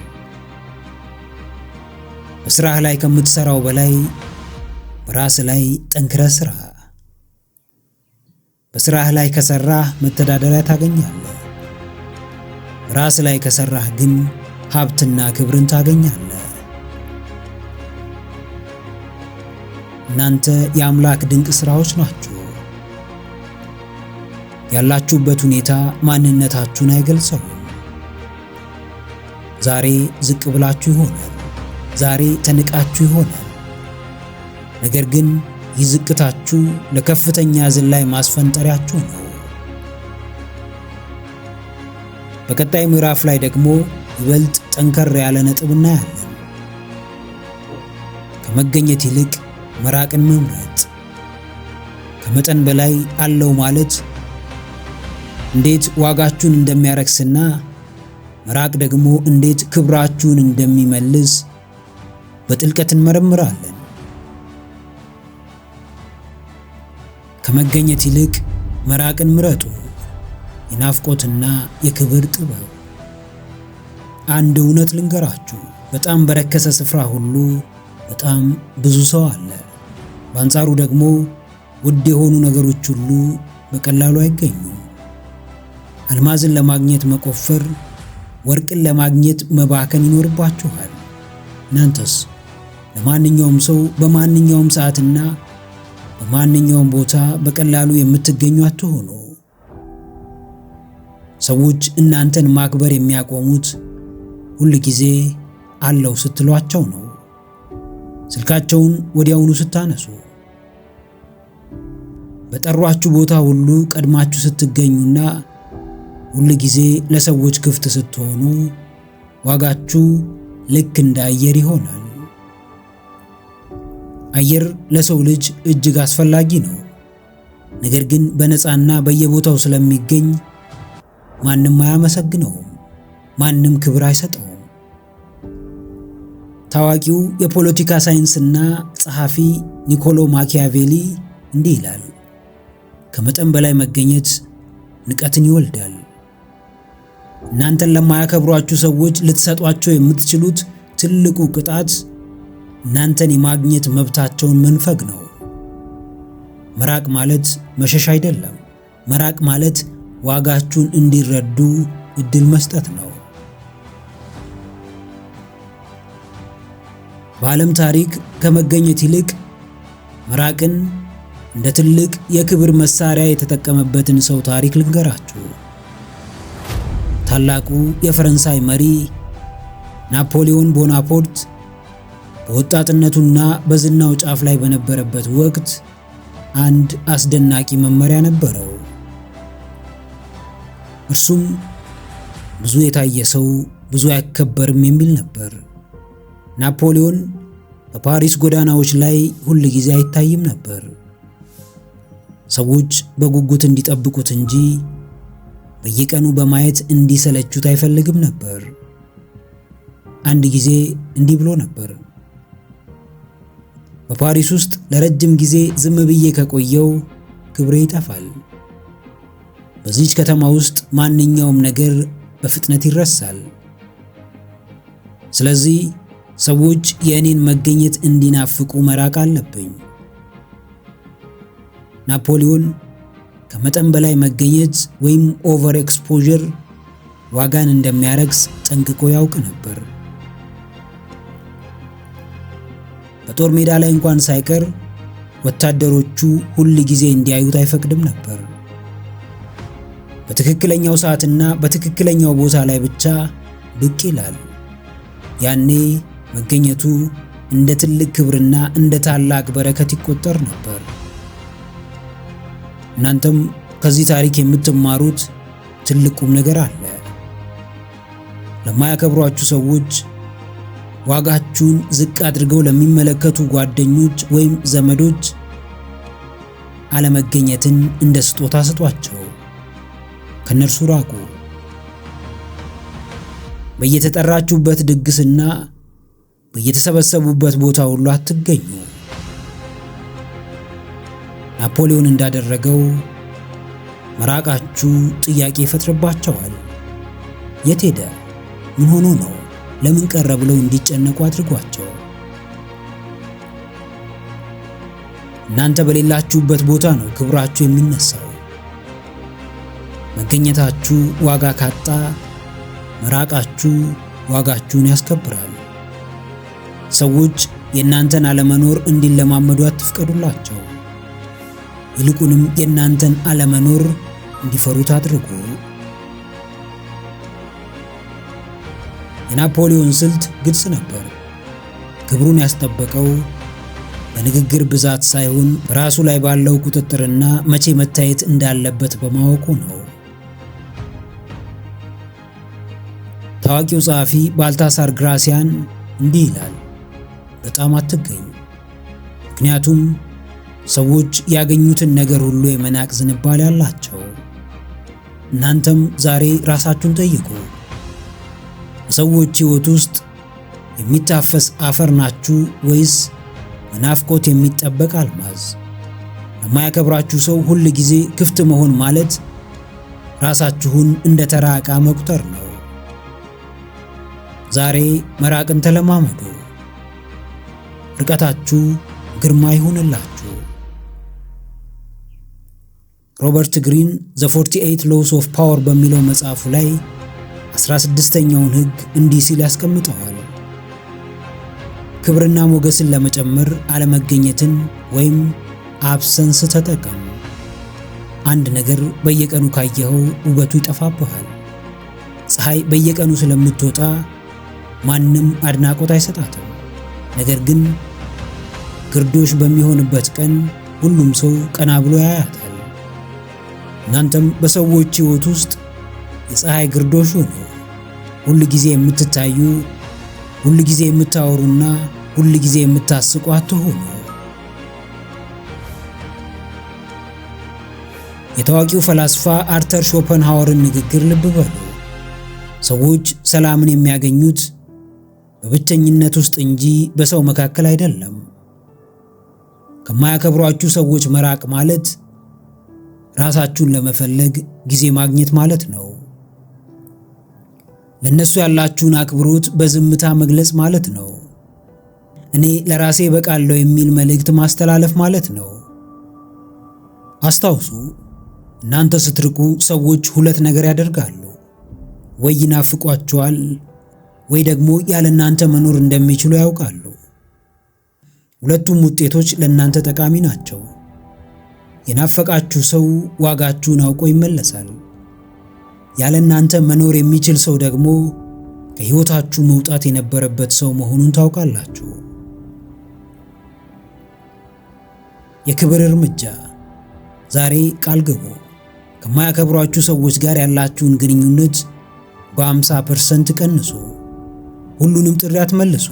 በስራህ ላይ ከምትሰራው በላይ በራስ ላይ ጠንክረህ ስራ። በስራህ ላይ ከሰራህ መተዳደሪያ ታገኛለህ። በራስ ላይ ከሰራህ ግን ሀብትና ክብርን ታገኛለህ። እናንተ የአምላክ ድንቅ ሥራዎች ናችሁ። ያላችሁበት ሁኔታ ማንነታችሁን አይገልጸውም። ዛሬ ዝቅ ብላችሁ ይሆናል። ዛሬ ተንቃችሁ ይሆናል። ነገር ግን ይህ ዝቅታችሁ ለከፍተኛ ዝላይ ማስፈንጠሪያችሁ ነው። በቀጣይ ምዕራፍ ላይ ደግሞ ይበልጥ ጠንከር ያለ ነጥብ እናያለን። ከመገኘት ይልቅ መራቅን መምረጥ። ከመጠን በላይ አለው ማለት እንዴት ዋጋችሁን እንደሚያረክስና መራቅ ደግሞ እንዴት ክብራችሁን እንደሚመልስ በጥልቀት እንመረምራለን። ከመገኘት ይልቅ መራቅን ምረጡ። የናፍቆትና የክብር ጥበብ። አንድ እውነት ልንገራችሁ፣ በጣም በረከሰ ስፍራ ሁሉ በጣም ብዙ ሰው አለ። በአንጻሩ ደግሞ ውድ የሆኑ ነገሮች ሁሉ በቀላሉ አይገኙም። አልማዝን ለማግኘት መቆፈር፣ ወርቅን ለማግኘት መባከን ይኖርባችኋል። እናንተስ ለማንኛውም ሰው በማንኛውም ሰዓትና በማንኛውም ቦታ በቀላሉ የምትገኙ አትሆኑ። ሰዎች እናንተን ማክበር የሚያቆሙት ሁል ጊዜ አለው ስትሏቸው ነው። ስልካቸውን ወዲያውኑ ስታነሱ፣ በጠሯችሁ ቦታ ሁሉ ቀድማችሁ ስትገኙና ሁል ጊዜ ለሰዎች ክፍት ስትሆኑ ዋጋችሁ ልክ እንደ አየር ይሆናል። አየር ለሰው ልጅ እጅግ አስፈላጊ ነው። ነገር ግን በነፃና በየቦታው ስለሚገኝ ማንም አያመሰግነውም፣ ማንም ክብር አይሰጠውም። ታዋቂው የፖለቲካ ሳይንስና ጸሐፊ ኒኮሎ ማኪያቬሊ እንዲህ ይላል፣ ከመጠን በላይ መገኘት ንቀትን ይወልዳል። እናንተን ለማያከብሯችሁ ሰዎች ልትሰጧቸው የምትችሉት ትልቁ ቅጣት እናንተን የማግኘት መብታቸውን መንፈግ ነው። መራቅ ማለት መሸሽ አይደለም። መራቅ ማለት ዋጋችሁን እንዲረዱ እድል መስጠት ነው። በዓለም ታሪክ ከመገኘት ይልቅ መራቅን እንደ ትልቅ የክብር መሳሪያ የተጠቀመበትን ሰው ታሪክ ልንገራችሁ። ታላቁ የፈረንሳይ መሪ ናፖሊዮን ቦናፓርት በወጣትነቱና በዝናው ጫፍ ላይ በነበረበት ወቅት አንድ አስደናቂ መመሪያ ነበረው። እርሱም ብዙ የታየ ሰው ብዙ አይከበርም የሚል ነበር። ናፖሊዮን በፓሪስ ጎዳናዎች ላይ ሁል ጊዜ አይታይም ነበር። ሰዎች በጉጉት እንዲጠብቁት እንጂ በየቀኑ በማየት እንዲሰለቹት አይፈልግም ነበር። አንድ ጊዜ እንዲህ ብሎ ነበር፣ በፓሪስ ውስጥ ለረጅም ጊዜ ዝም ብዬ ከቆየው ክብሬ ይጠፋል። በዚች ከተማ ውስጥ ማንኛውም ነገር በፍጥነት ይረሳል። ስለዚህ ሰዎች የእኔን መገኘት እንዲናፍቁ መራቅ አለብኝ። ናፖሊዮን ከመጠን በላይ መገኘት ወይም ኦቨር ኤክስፖዠር ዋጋን እንደሚያረክስ ጠንቅቆ ያውቅ ነበር። በጦር ሜዳ ላይ እንኳን ሳይቀር ወታደሮቹ ሁል ጊዜ እንዲያዩት አይፈቅድም ነበር። በትክክለኛው ሰዓትና በትክክለኛው ቦታ ላይ ብቻ ብቅ ይላል። ያኔ መገኘቱ እንደ ትልቅ ክብርና እንደ ታላቅ በረከት ይቆጠር ነበር። እናንተም ከዚህ ታሪክ የምትማሩት ትልቁም ነገር አለ። ለማያከብሯችሁ ሰዎች፣ ዋጋችሁን ዝቅ አድርገው ለሚመለከቱ ጓደኞች ወይም ዘመዶች አለመገኘትን እንደ ስጦታ ስጧቸው። ከነርሱ ራቁ። በየተጠራችሁበት ድግስና በየተሰበሰቡበት ቦታ ሁሉ አትገኙ። ናፖሊዮን እንዳደረገው መራቃችሁ ጥያቄ ይፈጥርባቸዋል። የት ሄደ? ምን ሆኖ ነው? ለምን ቀረ? ብለው እንዲጨነቁ አድርጓቸው። እናንተ በሌላችሁበት ቦታ ነው ክብራችሁ የሚነሳው። መገኘታችሁ ዋጋ ካጣ መራቃችሁ ዋጋችሁን ያስከብራል። ሰዎች የእናንተን አለመኖር እንዲለማመዱ አትፍቀዱላቸው። ይልቁንም የእናንተን አለመኖር እንዲፈሩት አድርጉ። የናፖሊዮን ስልት ግልጽ ነበር። ክብሩን ያስጠበቀው በንግግር ብዛት ሳይሆን በራሱ ላይ ባለው ቁጥጥርና መቼ መታየት እንዳለበት በማወቁ ነው። ታዋቂው ጸሐፊ ባልታሳር ግራሲያን እንዲህ ይላል፣ በጣም አትገኙ። ምክንያቱም ሰዎች ያገኙትን ነገር ሁሉ የመናቅ ዝንባሌ አላቸው። እናንተም ዛሬ ራሳችሁን ጠይቁ። በሰዎች ሕይወት ውስጥ የሚታፈስ አፈር ናችሁ ወይስ በናፍቆት የሚጠበቅ አልማዝ? ለማያከብራችሁ ሰው ሁል ጊዜ ክፍት መሆን ማለት ራሳችሁን እንደ ተራ ዕቃ መቁጠር ነው። ዛሬ መራቅን ተለማመዱ። ርቀታችሁ ግርማ ይሁንላችሁ። ሮበርት ግሪን ዘ 48 ሎውስ ኦፍ ፓወር በሚለው መጽሐፉ ላይ 16ኛውን ሕግ እንዲህ ሲል ያስቀምጠዋል። ክብርና ሞገስን ለመጨመር አለመገኘትን ወይም አብሰንስ ተጠቀም። አንድ ነገር በየቀኑ ካየኸው ውበቱ ይጠፋብሃል። ፀሐይ በየቀኑ ስለምትወጣ ማንም አድናቆት አይሰጣትም። ነገር ግን ግርዶሽ በሚሆንበት ቀን ሁሉም ሰው ቀና ብሎ ያያታል። እናንተም በሰዎች ሕይወት ውስጥ የፀሐይ ግርዶሽ ሁኑ። ሁል ጊዜ የምትታዩ፣ ሁል ጊዜ የምታወሩና ሁል ጊዜ የምታስቁ አትሁኑ። የታዋቂው ፈላስፋ አርተር ሾፐንሃወርን ንግግር ልብ በሉ። ሰዎች ሰላምን የሚያገኙት በብቸኝነት ውስጥ እንጂ በሰው መካከል አይደለም። ከማያከብሯችሁ ሰዎች መራቅ ማለት ራሳችሁን ለመፈለግ ጊዜ ማግኘት ማለት ነው። ለነሱ ያላችሁን አክብሮት በዝምታ መግለጽ ማለት ነው። እኔ ለራሴ በቃለሁ የሚል መልእክት ማስተላለፍ ማለት ነው። አስታውሱ፣ እናንተ ስትርቁ ሰዎች ሁለት ነገር ያደርጋሉ። ወይ ይናፍቋችኋል፣ ወይ ደግሞ ያለ እናንተ መኖር እንደሚችሉ ያውቃሉ። ሁለቱም ውጤቶች ለእናንተ ጠቃሚ ናቸው። የናፈቃችሁ ሰው ዋጋችሁን አውቆ ይመለሳል። ያለ እናንተ መኖር የሚችል ሰው ደግሞ ከሕይወታችሁ መውጣት የነበረበት ሰው መሆኑን ታውቃላችሁ። የክብር እርምጃ። ዛሬ ቃል ግቡ። ከማያከብሯችሁ ሰዎች ጋር ያላችሁን ግንኙነት በ50% ቀንሱ። ሁሉንም ጥሪ አትመልሱ።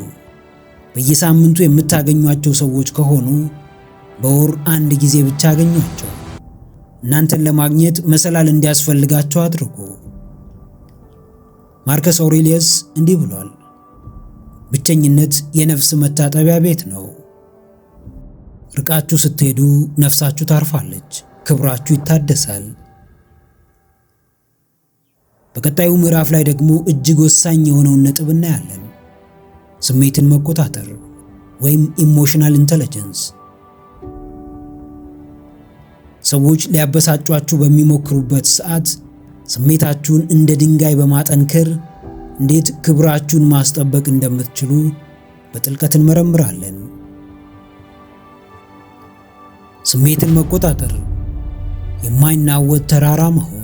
በየሳምንቱ የምታገኟቸው ሰዎች ከሆኑ በወር አንድ ጊዜ ብቻ አገኟቸው። እናንተን ለማግኘት መሰላል እንዲያስፈልጋቸው አድርጉ። ማርከስ አውሬሊየስ እንዲህ ብሏል፣ ብቸኝነት የነፍስ መታጠቢያ ቤት ነው። ርቃችሁ ስትሄዱ ነፍሳችሁ ታርፋለች፣ ክብራችሁ ይታደሳል። በቀጣዩ ምዕራፍ ላይ ደግሞ እጅግ ወሳኝ የሆነውን ነጥብ እናያለን። ስሜትን መቆጣጠር ወይም ኢሞሽናል ኢንተለጀንስ። ሰዎች ሊያበሳጯችሁ በሚሞክሩበት ሰዓት ስሜታችሁን እንደ ድንጋይ በማጠንከር እንዴት ክብራችሁን ማስጠበቅ እንደምትችሉ በጥልቀት እንመረምራለን። ስሜትን መቆጣጠር፣ የማይናወጥ ተራራ መሆን።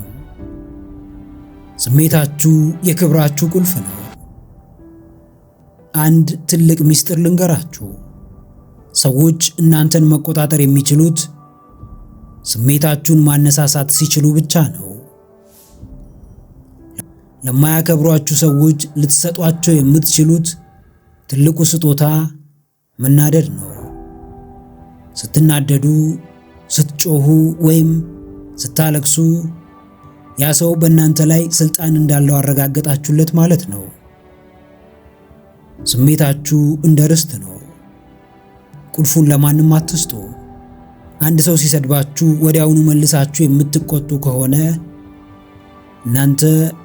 ስሜታችሁ የክብራችሁ ቁልፍ ነው። አንድ ትልቅ ምስጢር ልንገራችሁ። ሰዎች እናንተን መቆጣጠር የሚችሉት ስሜታችሁን ማነሳሳት ሲችሉ ብቻ ነው። ለማያከብሯችሁ ሰዎች ልትሰጧቸው የምትችሉት ትልቁ ስጦታ መናደድ ነው። ስትናደዱ፣ ስትጮሁ ወይም ስታለቅሱ ያ ሰው በእናንተ ላይ ስልጣን እንዳለው አረጋገጣችሁለት ማለት ነው። ስሜታችሁ እንደ ርስት ነው። ቁልፉን ለማንም አትስጡ። አንድ ሰው ሲሰድባችሁ ወዲያውኑ መልሳችሁ የምትቆጡ ከሆነ እናንተ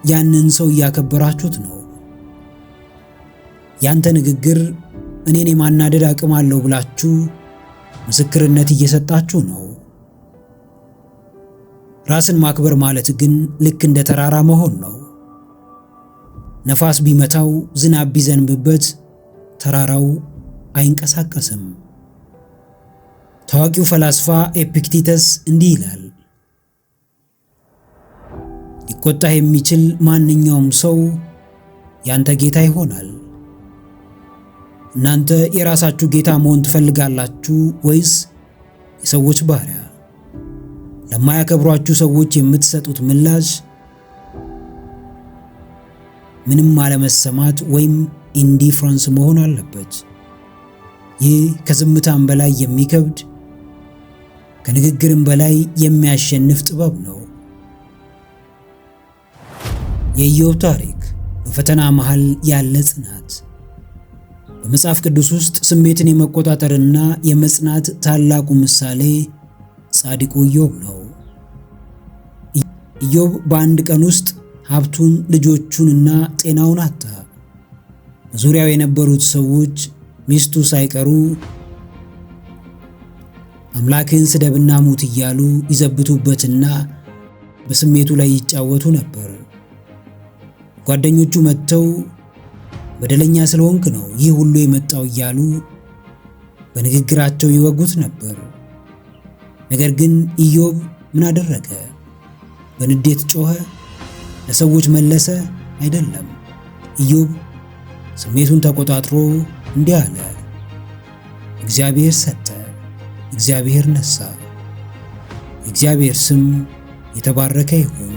ያንን ሰው እያከበራችሁት ነው። ያንተ ንግግር እኔን የማናደድ አቅም አለው ብላችሁ ምስክርነት እየሰጣችሁ ነው። ራስን ማክበር ማለት ግን ልክ እንደ ተራራ መሆን ነው። ነፋስ ቢመታው፣ ዝናብ ቢዘንብበት ተራራው አይንቀሳቀስም። ታዋቂው ፈላስፋ ኤፒክቲተስ እንዲህ ይላል፣ ሊቆጣህ የሚችል ማንኛውም ሰው ያንተ ጌታ ይሆናል። እናንተ የራሳችሁ ጌታ መሆን ትፈልጋላችሁ ወይስ የሰዎች ባሪያ? ለማያከብሯችሁ ሰዎች የምትሰጡት ምላሽ ምንም አለመሰማት ወይም ኢንዲፍረንስ መሆን አለበት። ይህ ከዝምታም በላይ የሚከብድ ከንግግርም በላይ የሚያሸንፍ ጥበብ ነው። የኢዮብ ታሪክ በፈተና መሃል ያለ ጽናት። በመጽሐፍ ቅዱስ ውስጥ ስሜትን የመቆጣጠርና የመጽናት ታላቁ ምሳሌ ጻድቁ ኢዮብ ነው። ኢዮብ በአንድ ቀን ውስጥ ሀብቱን፣ ልጆቹንና ጤናውን አጣ። በዙሪያው የነበሩት ሰዎች ሚስቱ ሳይቀሩ አምላክን ስደብና ሙት እያሉ ይዘብቱበትና በስሜቱ ላይ ይጫወቱ ነበር። ጓደኞቹ መጥተው በደለኛ ስለሆንክ ነው ይህ ሁሉ የመጣው እያሉ በንግግራቸው ይወጉት ነበር። ነገር ግን ኢዮብ ምን አደረገ? በንዴት ጮኸ? ለሰዎች መለሰ? አይደለም። ኢዮብ ስሜቱን ተቆጣጥሮ እንዲህ አለ፣ እግዚአብሔር ሰጠ፣ እግዚአብሔር ነሳ፣ የእግዚአብሔር ስም የተባረከ ይሁን።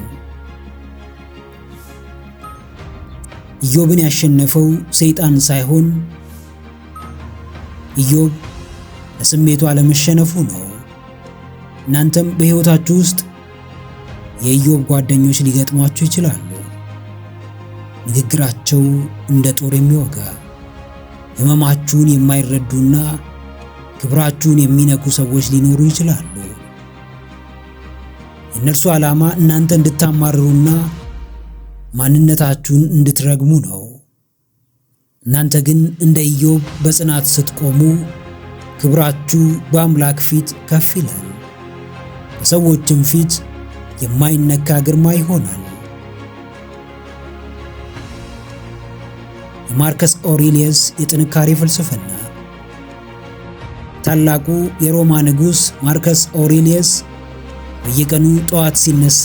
ኢዮብን ያሸነፈው ሰይጣን ሳይሆን ኢዮብ ለስሜቱ አለመሸነፉ ነው። እናንተም በሕይወታችሁ ውስጥ የኢዮብ ጓደኞች ሊገጥሟችሁ ይችላሉ። ንግግራቸው እንደ ጦር የሚወጋ፣ ሕመማችሁን የማይረዱና ክብራችሁን የሚነኩ ሰዎች ሊኖሩ ይችላሉ። የእነርሱ ዓላማ እናንተ እንድታማርሩና ማንነታችሁን እንድትረግሙ ነው። እናንተ ግን እንደ ኢዮብ በጽናት ስትቆሙ ክብራችሁ በአምላክ ፊት ከፍ ይላል፣ በሰዎችም ፊት የማይነካ ግርማ ይሆናል። የማርከስ ኦሬሊየስ የጥንካሬ ፍልስፍና። ታላቁ የሮማ ንጉሥ ማርከስ ኦሬሊየስ በየቀኑ ጠዋት ሲነሳ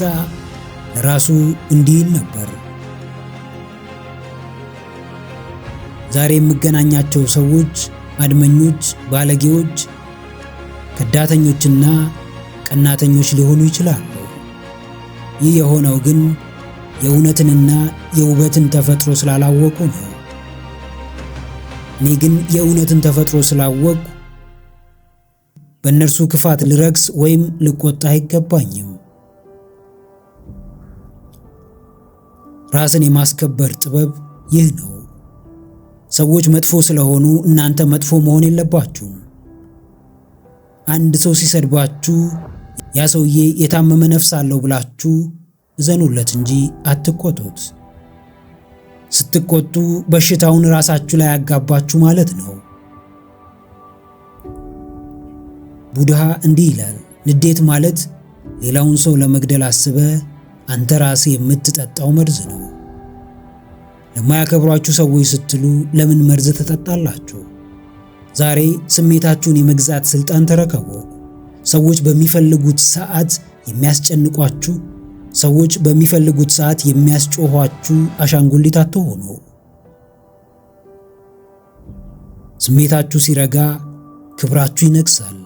ለራሱ እንዲህ ይል ነበር፣ ዛሬ የምገናኛቸው ሰዎች አድመኞች፣ ባለጌዎች፣ ከዳተኞችና ቀናተኞች ሊሆኑ ይችላሉ። ይህ የሆነው ግን የእውነትንና የውበትን ተፈጥሮ ስላላወቁ ነው። እኔ ግን የእውነትን ተፈጥሮ ስላወቅሁ በእነርሱ ክፋት ልረክስ ወይም ልቆጣ አይገባኝም። ራስን የማስከበር ጥበብ ይህ ነው። ሰዎች መጥፎ ስለሆኑ እናንተ መጥፎ መሆን የለባችሁም። አንድ ሰው ሲሰድባችሁ ያ ሰውዬ የታመመ ነፍስ አለው ብላችሁ እዘኑለት እንጂ አትቆጡት። ስትቆጡ በሽታውን ራሳችሁ ላይ ያጋባችሁ ማለት ነው። ቡድሃ እንዲህ ይላል፣ ንዴት ማለት ሌላውን ሰው ለመግደል አስበ አንተ ራስህ የምትጠጣው መርዝ ነው። ለማያከብሯችሁ ሰዎች ስትሉ ለምን መርዝ ትጠጣላችሁ? ዛሬ ስሜታችሁን የመግዛት ስልጣን ተረከቡ። ሰዎች በሚፈልጉት ሰዓት የሚያስጨንቋችሁ፣ ሰዎች በሚፈልጉት ሰዓት የሚያስጮኋችሁ አሻንጉሊት አትሆኑ። ስሜታችሁ ሲረጋ ክብራችሁ ይነግሳል።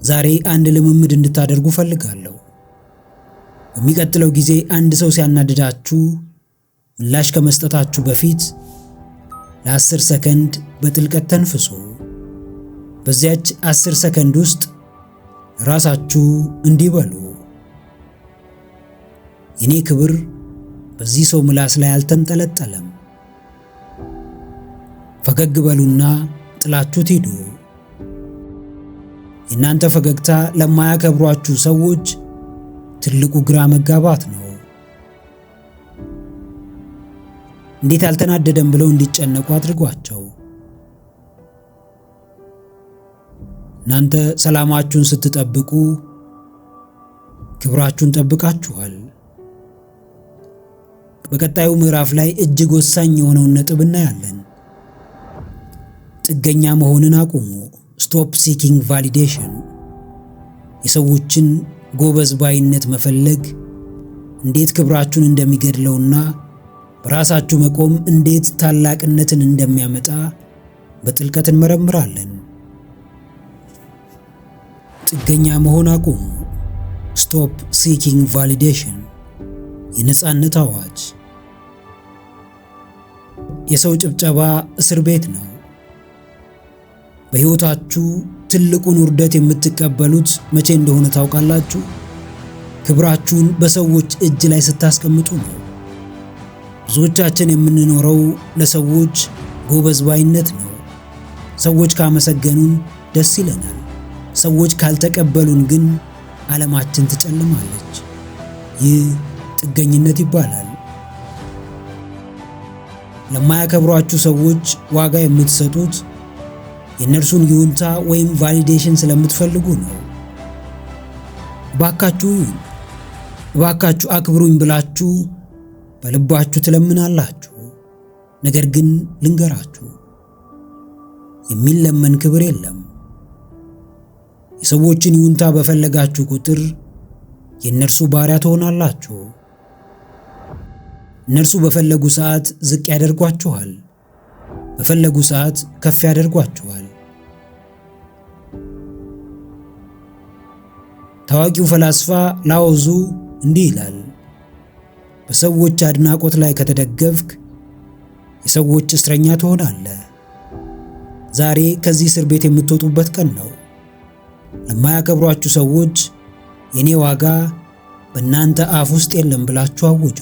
ዛሬ አንድ ልምምድ እንድታደርጉ ፈልጋለሁ። በሚቀጥለው ጊዜ አንድ ሰው ሲያናድዳችሁ ምላሽ ከመስጠታችሁ በፊት ለ10 ሰከንድ በጥልቀት ተንፍሱ። በዚያች 10 ሰከንድ ውስጥ ራሳችሁ እንዲህ በሉ፣ የኔ ክብር በዚህ ሰው ምላስ ላይ አልተንጠለጠለም። ፈገግ በሉና ጥላችሁት ሂዱ። የእናንተ ፈገግታ ለማያከብሯችሁ ሰዎች ትልቁ ግራ መጋባት ነው። እንዴት አልተናደደም ብለው እንዲጨነቁ አድርጓቸው። እናንተ ሰላማችሁን ስትጠብቁ ክብራችሁን ጠብቃችኋል። በቀጣዩ ምዕራፍ ላይ እጅግ ወሳኝ የሆነውን ነጥብ እናያለን። ጥገኛ መሆንን አቁሙ። ስቶፕ ሲኪንግ ቫሊዴሽን። የሰዎችን ጎበዝ ባይነት መፈለግ እንዴት ክብራችሁን እንደሚገድለውና በራሳችሁ መቆም እንዴት ታላቅነትን እንደሚያመጣ በጥልቀት እንመረምራለን። ጥገኛ መሆን አቁሙ። ስቶፕ ሲኪንግ ቫሊዴሽን። የነጻነት አዋጅ። የሰው ጭብጨባ እስር ቤት ነው። በሕይወታችሁ ትልቁን ውርደት የምትቀበሉት መቼ እንደሆነ ታውቃላችሁ? ክብራችሁን በሰዎች እጅ ላይ ስታስቀምጡ ነው። ብዙዎቻችን የምንኖረው ለሰዎች ጎበዝ ባይነት ነው። ሰዎች ካመሰገኑን ደስ ይለናል። ሰዎች ካልተቀበሉን ግን ዓለማችን ትጨልማለች። ይህ ጥገኝነት ይባላል። ለማያከብሯችሁ ሰዎች ዋጋ የምትሰጡት የእነርሱን ይሁንታ ወይም ቫሊዴሽን ስለምትፈልጉ ነው። እባካችሁ አክብሩኝ ብላችሁ በልባችሁ ትለምናላችሁ። ነገር ግን ልንገራችሁ፣ የሚለመን ክብር የለም። የሰዎችን ይሁንታ በፈለጋችሁ ቁጥር የእነርሱ ባሪያ ትሆናላችሁ። እነርሱ በፈለጉ ሰዓት ዝቅ ያደርጓችኋል፣ በፈለጉ ሰዓት ከፍ ያደርጓችኋል። ታዋቂው ፈላስፋ ላኦዙ እንዲህ ይላል፣ በሰዎች አድናቆት ላይ ከተደገፍክ የሰዎች እስረኛ ትሆናለህ። ዛሬ ከዚህ እስር ቤት የምትወጡበት ቀን ነው። ለማያከብሯችሁ ሰዎች የኔ ዋጋ በእናንተ አፍ ውስጥ የለም ብላችሁ አውጁ።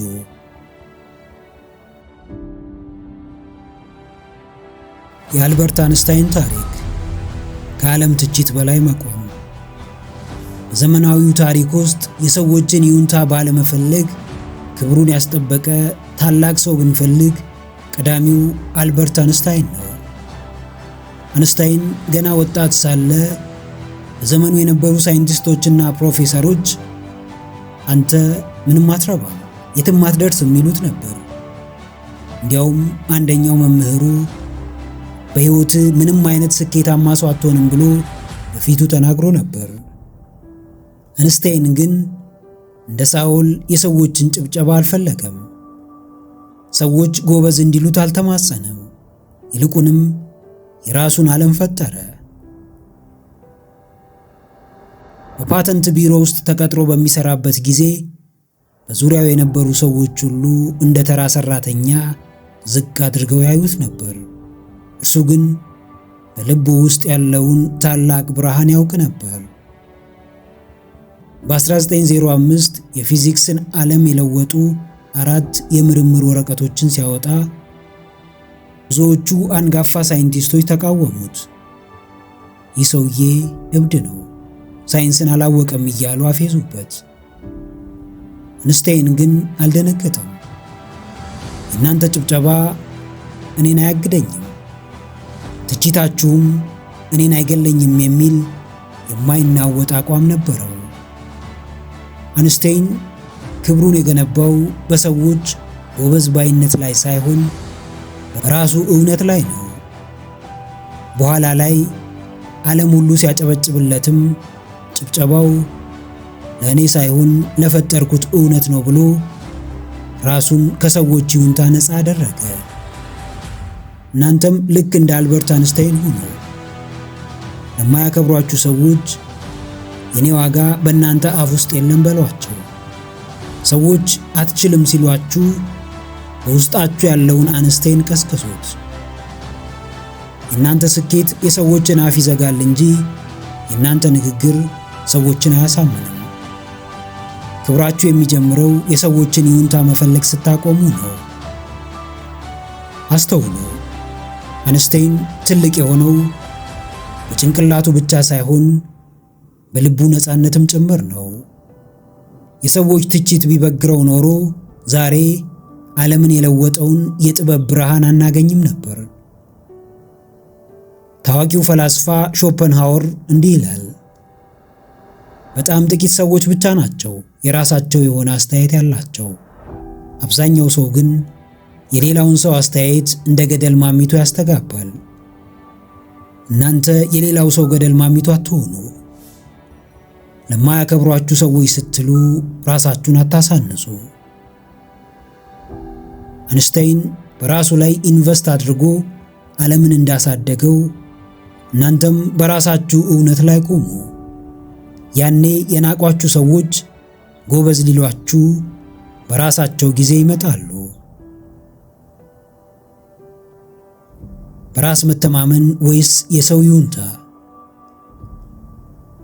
የአልበርት አንስታይን ታሪክ። ከዓለም ትችት በላይ መቆም። በዘመናዊው ታሪክ ውስጥ የሰዎችን ይሁንታ ባለመፈለግ ክብሩን ያስጠበቀ ታላቅ ሰው ብንፈልግ ቀዳሚው አልበርት አንስታይን ነው። አንስታይን ገና ወጣት ሳለ በዘመኑ የነበሩ ሳይንቲስቶችና ፕሮፌሰሮች አንተ ምንም አትረባም፣ የትም አትደርስም የሚሉት ነበር። እንዲያውም አንደኛው መምህሩ በሕይወት ምንም አይነት ስኬታማ ሰው አትሆንም ብሎ በፊቱ ተናግሮ ነበር። አንስታይን ግን እንደ ሳኦል የሰዎችን ጭብጨባ አልፈለገም። ሰዎች ጎበዝ እንዲሉት አልተማጸነም። ይልቁንም የራሱን ዓለም ፈጠረ። በፓተንት ቢሮ ውስጥ ተቀጥሮ በሚሰራበት ጊዜ በዙሪያው የነበሩ ሰዎች ሁሉ እንደ ተራ ሰራተኛ ዝቅ አድርገው ያዩት ነበር። እርሱ ግን በልቡ ውስጥ ያለውን ታላቅ ብርሃን ያውቅ ነበር። በ1905 የፊዚክስን ዓለም የለወጡ 4 የምርምር ወረቀቶችን ሲያወጣ ብዙዎቹ አንጋፋ ሳይንቲስቶች ተቃወሙት። ይህ ሰውዬ እብድ ነው፣ ሳይንስን አላወቀም እያሉ አፌዙበት። አንስታይን ግን አልደነገጠም። እናንተ ጭብጨባ እኔን አያግደኝም፣ ትችታችሁም እኔን አይገለኝም የሚል የማይናወጥ አቋም ነበረው። አንስታይን ክብሩን የገነባው በሰዎች ጎበዝ ባይነት ላይ ሳይሆን በራሱ እውነት ላይ ነው። በኋላ ላይ ዓለም ሁሉ ሲያጨበጭብለትም ጭብጨባው ለእኔ ሳይሆን ለፈጠርኩት እውነት ነው ብሎ ራሱን ከሰዎች ይሁንታ ነፃ አደረገ። እናንተም ልክ እንደ አልበርት አንስታይን ሁኑ። ለማያከብሯችሁ ሰዎች የኔ ዋጋ በእናንተ አፍ ውስጥ የለም በሏቸው። ሰዎች አትችልም ሲሏችሁ በውስጣችሁ ያለውን አንስታይን ቀስቅሱት። የእናንተ ስኬት የሰዎችን አፍ ይዘጋል እንጂ የእናንተ ንግግር ሰዎችን አያሳምንም። ክብራችሁ የሚጀምረው የሰዎችን ይሁንታ መፈለግ ስታቆሙ ነው። አስተውሉ። አንስታይን ትልቅ የሆነው በጭንቅላቱ ብቻ ሳይሆን በልቡ ነፃነትም ጭምር ነው። የሰዎች ትችት ቢበግረው ኖሮ ዛሬ ዓለምን የለወጠውን የጥበብ ብርሃን አናገኝም ነበር። ታዋቂው ፈላስፋ ሾፐንሃወር እንዲህ ይላል፣ በጣም ጥቂት ሰዎች ብቻ ናቸው የራሳቸው የሆነ አስተያየት ያላቸው። አብዛኛው ሰው ግን የሌላውን ሰው አስተያየት እንደ ገደል ማሚቶ ያስተጋባል። እናንተ የሌላው ሰው ገደል ማሚቶ አትሆኑ። ለማያከብሯችሁ ሰዎች ስትሉ ራሳችሁን አታሳንሱ። አንስታይን በራሱ ላይ ኢንቨስት አድርጎ ዓለምን እንዳሳደገው እናንተም በራሳችሁ እውነት ላይ ቆሙ። ያኔ የናቋችሁ ሰዎች ጎበዝ ሊሏችሁ፣ በራሳቸው ጊዜ ይመጣሉ። በራስ መተማመን ወይስ የሰው ይሁንታ?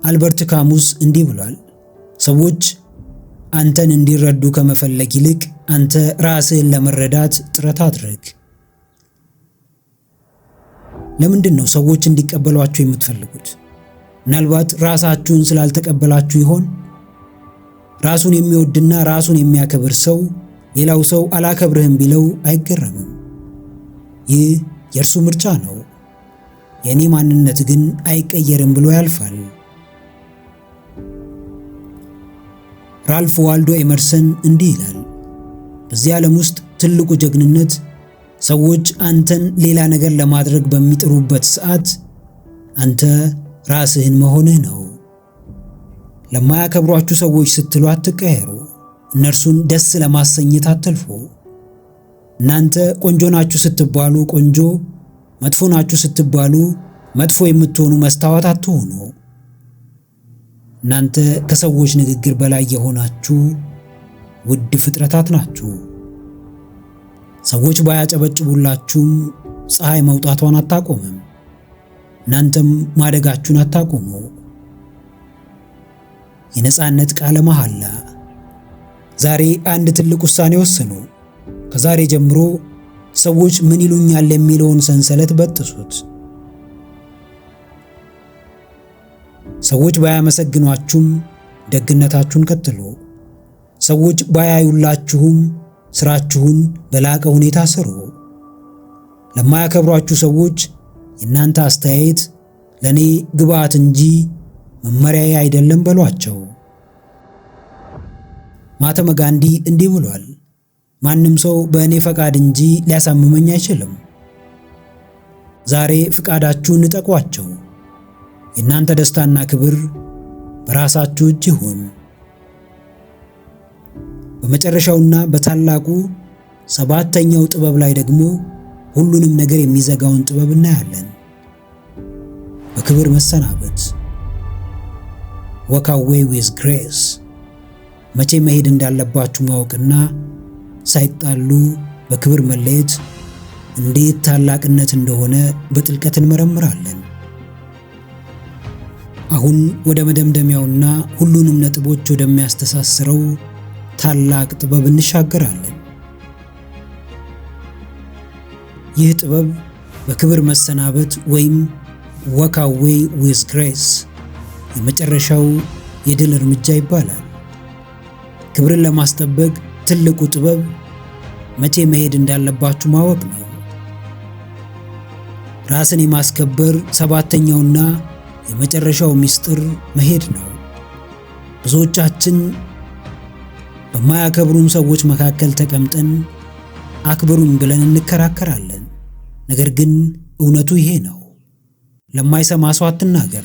አልበርት ካሙስ እንዲህ ብሏል፣ ሰዎች አንተን እንዲረዱ ከመፈለግ ይልቅ አንተ ራስህን ለመረዳት ጥረት አድርግ። ለምንድን ነው ሰዎች እንዲቀበሏችሁ የምትፈልጉት? ምናልባት ራሳችሁን ስላልተቀበላችሁ ይሆን? ራሱን የሚወድና ራሱን የሚያከብር ሰው ሌላው ሰው አላከብርህም ቢለው አይገረምም። ይህ የእርሱ ምርጫ ነው። የእኔ ማንነት ግን አይቀየርም ብሎ ያልፋል። ራልፍ ዋልዶ ኤመርሰን እንዲህ ይላል፣ በዚህ ዓለም ውስጥ ትልቁ ጀግንነት ሰዎች አንተን ሌላ ነገር ለማድረግ በሚጥሩበት ሰዓት አንተ ራስህን መሆንህ ነው። ለማያከብሯችሁ ሰዎች ስትሉ አትቀየሩ። እነርሱን ደስ ለማሰኘት አትልፉ። እናንተ ቆንጆ ናችሁ ስትባሉ ቆንጆ፣ መጥፎ ናችሁ ስትባሉ መጥፎ የምትሆኑ መስታወት አትሆኑ። እናንተ ከሰዎች ንግግር በላይ የሆናችሁ ውድ ፍጥረታት ናችሁ። ሰዎች ባያጨበጭቡላችሁም ፀሐይ መውጣቷን አታቆምም። እናንተም ማደጋችሁን አታቆሙ። የነጻነት ቃለ መሐላ። ዛሬ አንድ ትልቅ ውሳኔ ወስኑ። ከዛሬ ጀምሮ ሰዎች ምን ይሉኛል የሚለውን ሰንሰለት በጥሱት። ሰዎች ባያመሰግኗችሁም ደግነታችሁን ቀጥሉ። ሰዎች ባያዩላችሁም ስራችሁን በላቀ ሁኔታ ስሩ። ለማያከብሯችሁ ሰዎች የእናንተ አስተያየት ለኔ ግብአት እንጂ መመሪያዬ አይደለም በሏቸው። ማህተማ ጋንዲ እንዲህ ብሏል፣ ማንም ሰው በእኔ ፈቃድ እንጂ ሊያሳምመኝ አይችልም። ዛሬ ፍቃዳችሁን ንጠቋቸው። የእናንተ ደስታና ክብር በራሳችሁ እጅ ይሁን። በመጨረሻውና በታላቁ ሰባተኛው ጥበብ ላይ ደግሞ ሁሉንም ነገር የሚዘጋውን ጥበብ እናያለን። በክብር መሰናበት። walk away with grace። መቼ መሄድ እንዳለባችሁ ማወቅና ሳይጣሉ በክብር መለየት እንዴት ታላቅነት እንደሆነ በጥልቀት እንመረምራለን። አሁን ወደ መደምደሚያውና ሁሉንም ነጥቦች ወደሚያስተሳስረው ታላቅ ጥበብ እንሻገራለን። ይህ ጥበብ በክብር መሰናበት ወይም walk away with grace የመጨረሻው የድል እርምጃ ይባላል። ክብርን ለማስጠበቅ ትልቁ ጥበብ መቼ መሄድ እንዳለባችሁ ማወቅ ነው። ራስን የማስከበር ሰባተኛውና የመጨረሻው ምስጢር መሄድ ነው። ብዙዎቻችን በማያከብሩን ሰዎች መካከል ተቀምጠን አክብሩኝ ብለን እንከራከራለን። ነገር ግን እውነቱ ይሄ ነው። ለማይሰማ ሰው አትናገር፣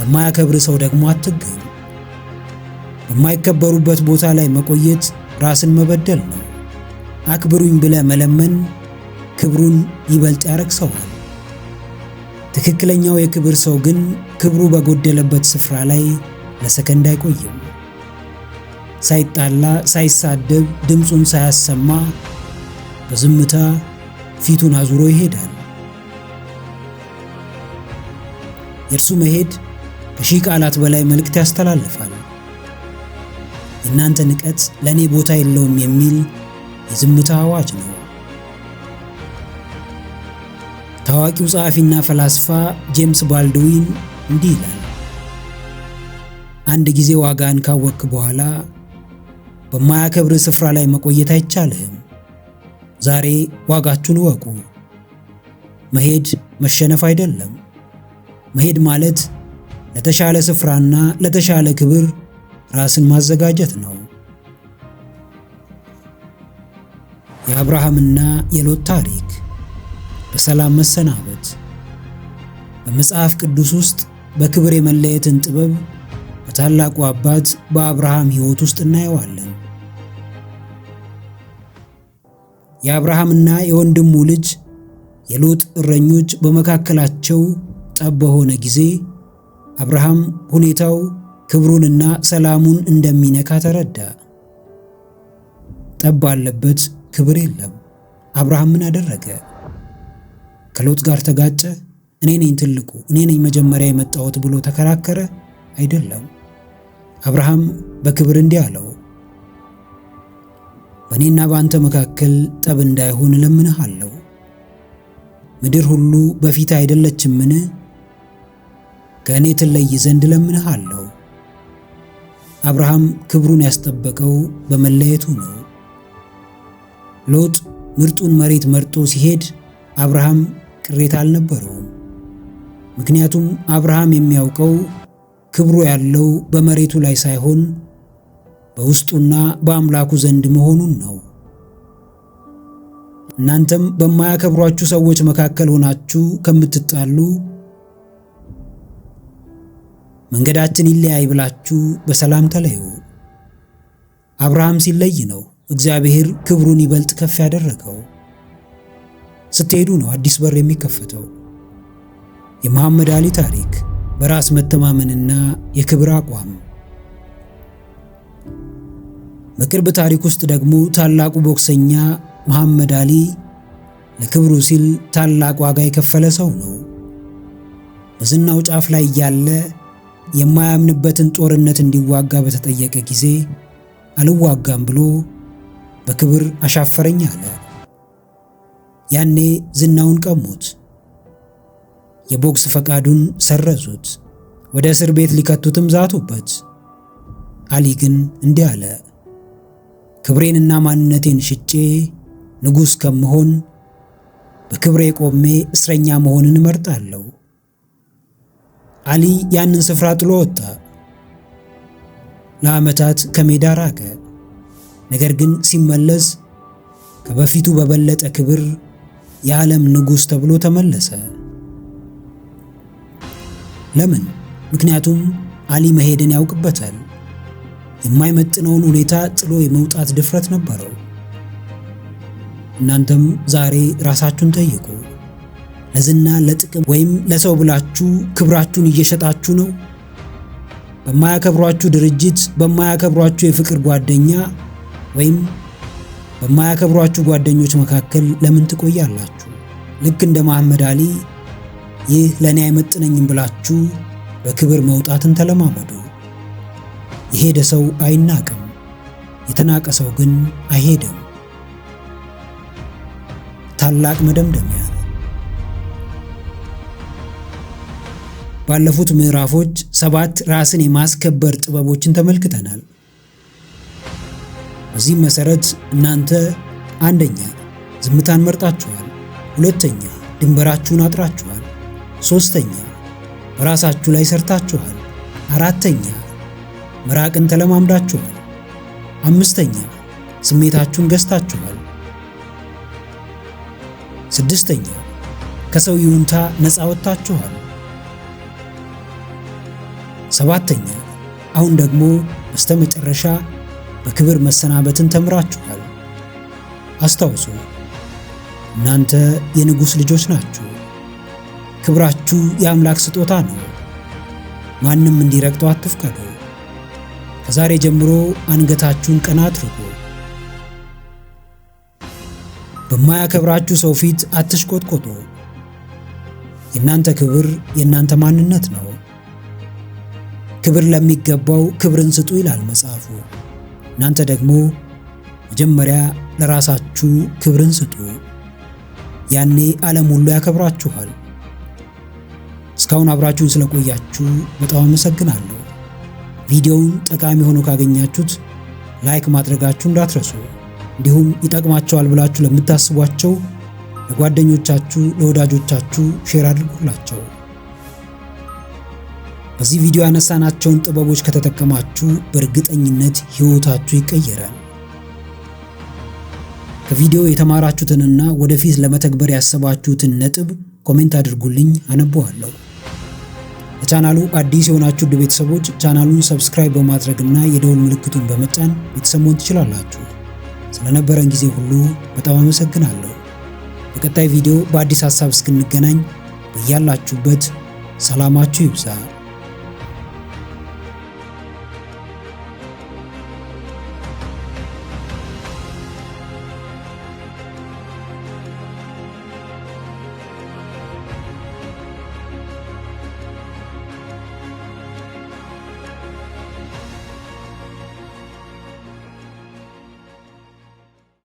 ለማያከብር ሰው ደግሞ አትገኝ። በማይከበሩበት ቦታ ላይ መቆየት ራስን መበደል ነው። አክብሩኝ ብለህ መለመን ክብሩን ይበልጥ ያረክሰዋል። ትክክለኛው የክብር ሰው ግን ክብሩ በጎደለበት ስፍራ ላይ ለሰከንድ አይቆይም። ሳይጣላ፣ ሳይሳደብ፣ ድምፁን ሳያሰማ በዝምታ ፊቱን አዙሮ ይሄዳል። የእርሱ መሄድ ከሺህ ቃላት በላይ መልእክት ያስተላልፋል። የእናንተ ንቀት ለእኔ ቦታ የለውም የሚል የዝምታ አዋጅ ነው። ታዋቂው ጸሐፊና ፈላስፋ ጄምስ ባልድዊን እንዲህ ይላል፣ አንድ ጊዜ ዋጋን ካወቅክ በኋላ በማያከብር ስፍራ ላይ መቆየት አይቻልህም። ዛሬ ዋጋችሁን ወቁ። መሄድ መሸነፍ አይደለም። መሄድ ማለት ለተሻለ ስፍራና ለተሻለ ክብር ራስን ማዘጋጀት ነው። የአብርሃምና የሎጥ ታሪክ። በሰላም መሰናበት። በመጽሐፍ ቅዱስ ውስጥ በክብር የመለየትን ጥበብ በታላቁ አባት በአብርሃም ሕይወት ውስጥ እናየዋለን። የአብርሃምና የወንድሙ ልጅ የሎጥ እረኞች በመካከላቸው ጠብ በሆነ ጊዜ አብርሃም ሁኔታው ክብሩንና ሰላሙን እንደሚነካ ተረዳ። ጠብ ባለበት ክብር የለም። አብርሃም ምን አደረገ? ከሎጥ ጋር ተጋጨ? እኔ ነኝ ትልቁ፣ እኔ ነኝ መጀመሪያ የመጣሁት ብሎ ተከራከረ? አይደለም። አብርሃም በክብር እንዲህ አለው፣ በእኔና በአንተ መካከል ጠብ እንዳይሆን እለምንሃለሁ። ምድር ሁሉ በፊት አይደለችምን? ከእኔ ትለይ ዘንድ እለምንሃለሁ። አብርሃም ክብሩን ያስጠበቀው በመለየቱ ነው። ሎጥ ምርጡን መሬት መርጦ ሲሄድ አብርሃም ቅሬታ አልነበረውም። ምክንያቱም አብርሃም የሚያውቀው ክብሩ ያለው በመሬቱ ላይ ሳይሆን በውስጡና በአምላኩ ዘንድ መሆኑን ነው። እናንተም በማያከብሯችሁ ሰዎች መካከል ሆናችሁ ከምትጣሉ መንገዳችን ይለያይ ብላችሁ በሰላም ተለዩ። አብርሃም ሲለይ ነው እግዚአብሔር ክብሩን ይበልጥ ከፍ ያደረገው። ስትሄዱ ነው አዲስ በር የሚከፈተው። የመሐመድ አሊ ታሪክ፣ በራስ መተማመንና የክብር አቋም። በቅርብ ታሪክ ውስጥ ደግሞ ታላቁ ቦክሰኛ መሐመድ አሊ ለክብሩ ሲል ታላቅ ዋጋ የከፈለ ሰው ነው። በዝናው ጫፍ ላይ ያለ የማያምንበትን ጦርነት እንዲዋጋ በተጠየቀ ጊዜ አልዋጋም ብሎ በክብር አሻፈረኝ አለ። ያኔ ዝናውን ቀሙት፣ የቦክስ ፈቃዱን ሰረዙት፣ ወደ እስር ቤት ሊከቱትም ዛቱበት። አሊ ግን እንዲህ አለ፣ ክብሬንና ማንነቴን ሽጬ ንጉሥ ከምሆን በክብሬ ቆሜ እስረኛ መሆንን እመርጣለሁ። አሊ ያንን ስፍራ ጥሎ ወጣ። ለዓመታት ከሜዳ ራቀ። ነገር ግን ሲመለስ ከበፊቱ በበለጠ ክብር የዓለም ንጉሥ ተብሎ ተመለሰ። ለምን? ምክንያቱም አሊ መሄድን ያውቅበታል። የማይመጥነውን ሁኔታ ጥሎ የመውጣት ድፍረት ነበረው። እናንተም ዛሬ ራሳችሁን ጠይቁ። ለዝና፣ ለጥቅም ወይም ለሰው ብላችሁ ክብራችሁን እየሸጣችሁ ነው? በማያከብሯችሁ ድርጅት፣ በማያከብሯችሁ የፍቅር ጓደኛ ወይም በማያከብሯችሁ ጓደኞች መካከል ለምን ትቆያላችሁ? ልክ እንደ መሐመድ አሊ ይህ ለእኔ አይመጥነኝም ብላችሁ በክብር መውጣትን ተለማመዱ። የሄደ ሰው አይናቅም፣ የተናቀ ሰው ግን አይሄድም። ታላቅ መደምደሚያ። ባለፉት ምዕራፎች 7 ራስን የማስከበር ጥበቦችን ተመልክተናል። በዚህም መሰረት እናንተ አንደኛ ዝምታን መርጣችኋል፣ ሁለተኛ ድንበራችሁን አጥራችኋል፣ ሶስተኛ በራሳችሁ ላይ ሰርታችኋል፣ አራተኛ መራቅን ተለማምዳችኋል፣ አምስተኛ ስሜታችሁን ገዝታችኋል፣ ስድስተኛ ከሰው ይሁንታ ነፃ ወጥታችኋል፣ ሰባተኛ አሁን ደግሞ በስተመጨረሻ በክብር መሰናበትን ተምራችኋል። አስታውሱ፣ እናንተ የንጉሥ ልጆች ናችሁ። ክብራችሁ የአምላክ ስጦታ ነው። ማንም እንዲረግጠው አትፍቀዱ። ከዛሬ ጀምሮ አንገታችሁን ቀና አድርጉ። በማያከብራችሁ ሰው ፊት አትሽቆጥቆጡ። የእናንተ ክብር የእናንተ ማንነት ነው። ክብር ለሚገባው ክብርን ስጡ ይላል መጽሐፉ። እናንተ ደግሞ መጀመሪያ ለራሳችሁ ክብርን ስጡ። ያኔ ዓለም ሁሉ ያከብራችኋል። እስካሁን አብራችሁን ስለቆያችሁ በጣም አመሰግናለሁ። ቪዲዮውን ጠቃሚ ሆኖ ካገኛችሁት ላይክ ማድረጋችሁ እንዳትረሱ። እንዲሁም ይጠቅማቸዋል ብላችሁ ለምታስቧቸው ለጓደኞቻችሁ፣ ለወዳጆቻችሁ ሼር አድርጉላቸው። በዚህ ቪዲዮ ያነሳናቸውን ጥበቦች ከተጠቀማችሁ በእርግጠኝነት ሕይወታችሁ ይቀየራል። ከቪዲዮ የተማራችሁትንና ወደፊት ለመተግበር ያሰባችሁትን ነጥብ ኮሜንት አድርጉልኝ፣ አነበዋለሁ። ለቻናሉ አዲስ የሆናችሁ ቤተሰቦች ቻናሉን ሰብስክራይብ በማድረግና የደወል ምልክቱን በመጫን ቤተሰብ መሆን ትችላላችሁ። ስለነበረን ጊዜ ሁሉ በጣም አመሰግናለሁ። በቀጣይ ቪዲዮ በአዲስ ሐሳብ እስክንገናኝ በያላችሁበት ሰላማችሁ ይብዛ።